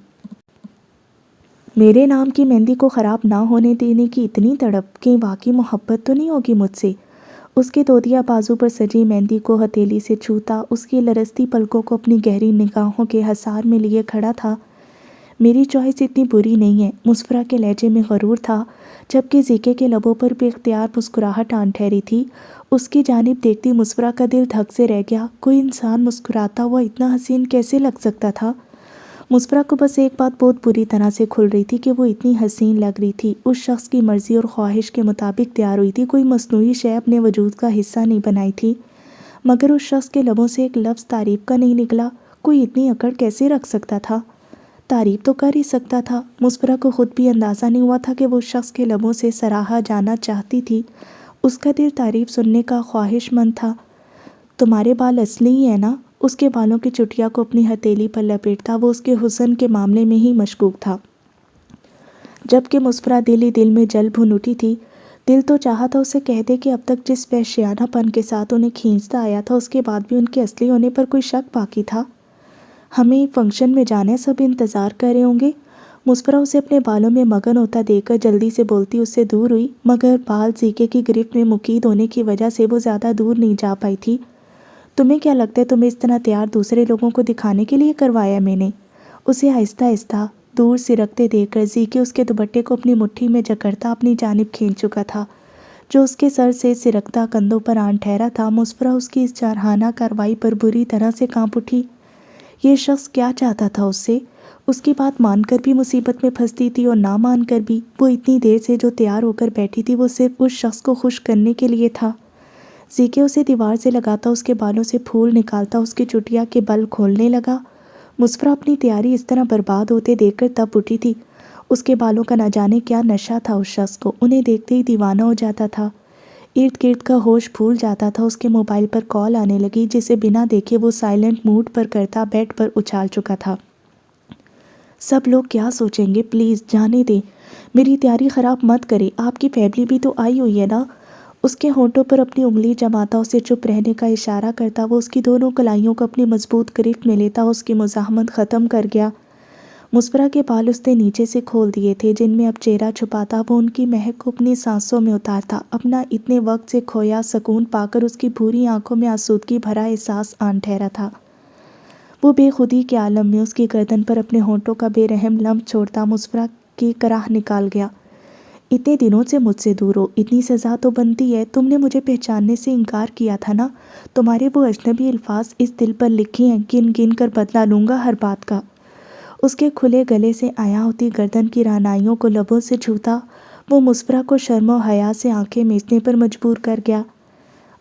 میرے نام کی مہندی کو خراب نہ ہونے دینے کی اتنی تڑپ، کہ واقعی محبت تو نہیں ہوگی مجھ سے؟ اس کے دودیا بازو پر سجی مہندی کو ہتھیلی سے چھوتا اس کی لرزتی پلکوں کو اپنی گہری نگاہوں کے حصار میں لیے کھڑا تھا۔ میری چوائس اتنی بری نہیں ہے، مسفرہ کے لہجے میں غرور تھا، جبکہ زیکے کے لبوں پر بے اختیار مسکراہٹ آن ٹھہری تھی۔ اس کی جانب دیکھتی مسفرہ کا دل دھک سے رہ گیا۔ کوئی انسان مسکراتا ہوا اتنا حسین کیسے لگ سکتا تھا؟ مسفرہ کو بس ایک بات بہت بری طرح سے کھل رہی تھی کہ وہ اتنی حسین لگ رہی تھی، اس شخص کی مرضی اور خواہش کے مطابق تیار ہوئی تھی، کوئی مصنوعی شے اپنے وجود کا حصہ نہیں بنائی تھی۔ مگر اس شخص کے لبوں سے ایک لفظ تعریف کا نہیں نکلا۔ کوئی اتنی اکڑ کیسے رکھ سکتا تھا؟ تعریف تو کر ہی سکتا تھا۔ مسفرہ کو خود بھی اندازہ نہیں ہوا تھا کہ وہ اس شخص کے لبوں سے سراہا جانا چاہتی تھی۔ اس کا دل تعریف سننے کا خواہش مند تھا۔ تمہارے بال اصلی ہی ہیں نا؟ اس کے بالوں کی چٹیا کو اپنی ہتھیلی پر لپیٹتا وہ اس کے حسن کے معاملے میں ہی مشکوک تھا، جبکہ مسفرہ دل ہی دل میں جل بھن اٹھی تھی۔ دل تو چاہا تھا اسے کہہ دے کہ اب تک جس وحشیانہ پن کے ساتھ انہیں کھینچتا آیا تھا، اس کے بعد بھی ان کے اصلی ہونے پر کوئی شک باقی تھا۔ ہمیں فنکشن میں جانا ہے، سب انتظار کر رہے ہوں گے۔ مسفرہ اسے اپنے بالوں میں مگن ہوتا دیکھ کر جلدی سے بولتی اس سے دور ہوئی، مگر بال زیکے کی گرفت میں مقید ہونے کی وجہ سے وہ زیادہ دور نہیں جا پائی تھی۔ تمہیں کیا لگتا ہے تمہیں اس طرح تیار دوسرے لوگوں کو دکھانے کے لیے کروایا میں نے؟ اسے آہستہ آہستہ دور سرکتے دیکھ کر زیکے اس کے دوپٹے کو اپنی مٹھی میں جکڑتا اپنی جانب کھینچ چکا تھا، جو اس کے سر سے سرکتا کندھوں پر آن ٹھہرا تھا۔ مسفرہ اس کی اس جارحانہ کارروائی پر بری طرح سے کانپ اٹھی۔ یہ شخص کیا چاہتا تھا اس سے؟ اس کی بات مان کر بھی مصیبت میں پھنستی تھی اور نہ مان کر بھی۔ وہ اتنی دیر سے جو تیار ہو کر بیٹھی تھی وہ صرف اس شخص کو خوش کرنے کے لیے تھا۔ زیکے اسے دیوار سے لگاتا اس کے بالوں سے پھول نکالتا اس کی چٹیا کے بل کھولنے لگا۔ مسفرہ اپنی تیاری اس طرح برباد ہوتے دیکھ کر تب اٹھی تھی۔ اس کے بالوں کا نہ جانے کیا نشہ تھا اس شخص کو، انہیں دیکھتے ہی دیوانہ ہو جاتا تھا۔ ارد گرد کا ہوش بھول جاتا تھا۔ اس کے موبائل پر کال آنے لگی جسے بنا دیکھے وہ سائلنٹ موڈ پر کرتا بیڈ پر اچھال چکا تھا۔ سب لوگ کیا سوچیں گے، پلیز جانے دیں، میری تیاری خراب مت کرے، آپ کی فیملی بھی تو آئی ہوئی ہے نا۔ اس کے ہونٹوں پر اپنی انگلی جماتا اسے چپ رہنے کا اشارہ کرتا وہ اس کی دونوں کلائیوں کو اپنی مضبوط گرفت میں لیتا اس کی مزاحمت ختم کر گیا۔ مسفرہ کے بال اس نے نیچے سے کھول دیے تھے، جن میں اب چہرہ چھپاتا وہ ان کی مہک کو اپنی سانسوں میں اتارتا۔ اپنا اتنے وقت سے کھویا سکون پا کر اس کی بھوری آنکھوں میں آسودگی بھرا احساس آن ٹھہرا تھا۔ وہ بے خودی کے عالم میں اس کی گردن پر اپنے ہونٹوں کا بے رحم لمس چھوڑتا مسفرہ کی کراہ نکال گیا۔ اتنے دنوں سے مجھ سے دور ہو، اتنی سزا تو بنتی ہے، تم نے مجھے پہچاننے سے انکار کیا تھا نا، تمہارے وہ اجنبی الفاظ اس دل پر لکھے ہیں، گن گن کر بدلہ لوں گا ہر بات کا۔ اس کے کھلے گلے سے عیاں ہوتی گردن کی رہنائیوں کو لبوں سے چھوتا وہ مسفرہ کو شرم و حیا سے آنکھیں میچنے پر مجبور کر گیا۔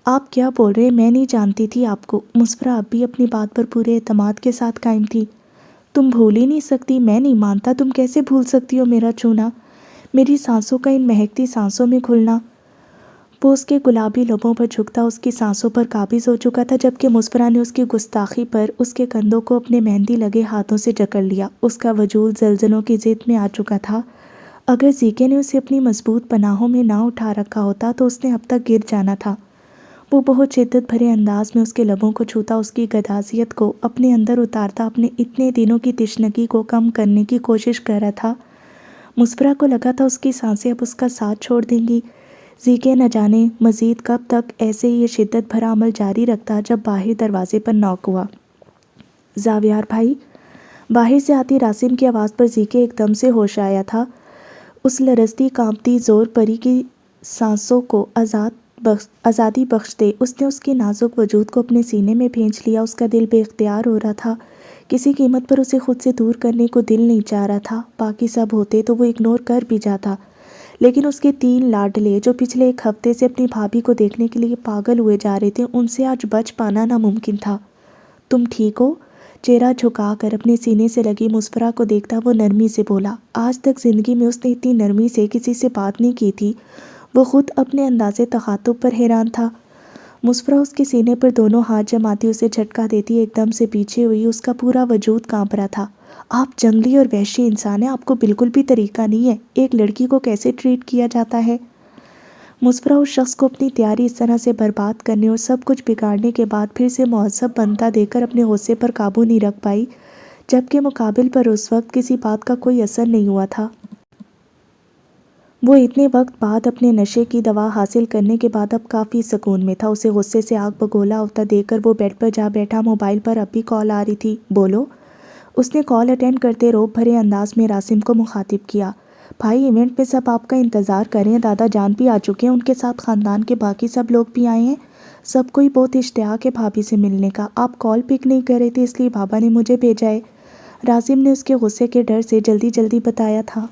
آپ کیا بول رہے؟ میں نہیں جانتی تھی آپ کو۔ مسفرہ اب بھی اپنی بات پر پورے اعتماد کے ساتھ قائم تھی۔ تم بھول ہی نہیں سکتی، میں نہیں مانتا، تم کیسے بھول سکتی ہو میرا چھونا، میری سانسوں کا ان مہکتی سانسوں میں کھلنا۔ وہ اس کے گلابی لبوں پر جھکتا اس کی سانسوں پر قابض ہو چکا تھا، جبکہ مسفرہ نے اس کی گستاخی پر اس کے کندھوں کو اپنے مہندی لگے ہاتھوں سے جکڑ لیا۔ اس کا وجود زلزلوں کی ضد میں آ چکا تھا۔ اگر زیکے نے اسے اپنی مضبوط پناہوں میں نہ اٹھا رکھا ہوتا تو اس نے اب تک گر جانا تھا۔ وہ بہت شدت بھرے انداز میں اس کے لبوں کو چھوتا اس کی گدازیت کو اپنے اندر اتارتا اپنے اتنے دنوں کی تشنگی کو کم کرنے کی کوشش کر رہا تھا۔ مسفرہ کو لگا تھا اس کی سانسیں اب اس کا ساتھ چھوڑ دیں گی۔ زیکے نہ جانے مزید کب تک ایسے ہی یہ شدت بھرا عمل جاری رکھتا جب باہر دروازے پر نوک ہوا۔ زاویار بھائی، باہر سے آتی راسم کی آواز پر زیکے ایک دم سے ہوش آیا تھا۔ اس لرزتی کانپتی زور پری کی سانسوں کو آزادی بخش دے، اس نے اس کی نازک وجود کو اپنے سینے میں بھینچ لیا۔ اس کا دل بے اختیار ہو رہا تھا، کسی قیمت پر اسے خود سے دور کرنے کو دل نہیں چاہ رہا تھا۔ باقی سب ہوتے تو وہ اگنور کر بھی جاتا، لیکن اس کے 3 لاڈلے جو پچھلے 1 ہفتے سے اپنی بھابھی کو دیکھنے کے لیے پاگل ہوئے جا رہے تھے، ان سے آج بچ پانا ناممکن تھا۔ تم ٹھیک ہو؟ چہرہ جھکا کر اپنے سینے سے لگی مصفرہ کو دیکھتا وہ نرمی سے بولا۔ آج تک زندگی میں اس نے اتنی نرمی سے کسی سے بات نہیں کی تھی۔ وہ خود اپنے انداز تخاطب پر حیران تھا۔ مصفرہ اس کے سینے پر دونوں ہاتھ جماتی اسے جھٹکا دیتی ایک دم سے پیچھے ہوئی، اس کا پورا وجود کانپ رہا تھا۔ آپ جنگلی اور وحشی انسان ہیں، آپ کو بالکل بھی طریقہ نہیں ہے ایک لڑکی کو کیسے ٹریٹ کیا جاتا ہے۔ مصفرہ اس شخص کو اپنی تیاری اس طرح سے برباد کرنے اور سب کچھ بگاڑنے کے بعد پھر سے مہذب بنتا دیکھ کر اپنے غصے پر قابو نہیں رکھ پائی، جبکہ مقابل پر اس وقت کسی بات کا کوئی اثر نہیں ہوا تھا۔ وہ اتنے وقت بعد اپنے نشے کی دوا حاصل کرنے کے بعد اب کافی سکون میں تھا۔ اسے غصے سے آگ بگولا ہوتا دیکھ کر وہ بیڈ پر جا بیٹھا۔ موبائل پر اب بھی کال آ رہی تھی۔ بولو۔ اس نے کال اٹینڈ کرتے روب بھرے انداز میں راسم کو مخاطب کیا۔ بھائی ایونٹ میں سب آپ کا انتظار کر رہے ہیں، دادا جان بھی آ چکے ہیں، ان کے ساتھ خاندان کے باقی سب لوگ بھی آئے ہیں، سب کوئی بہت اشتیاق ہے بھابھی سے ملنے کا۔ آپ کال پک نہیں کر رہے تھے اس لیے بابا نے مجھے بھیجا ہے، راسم نے اس کے غصے کے ڈر سے جلدی جلدی بتایا تھا۔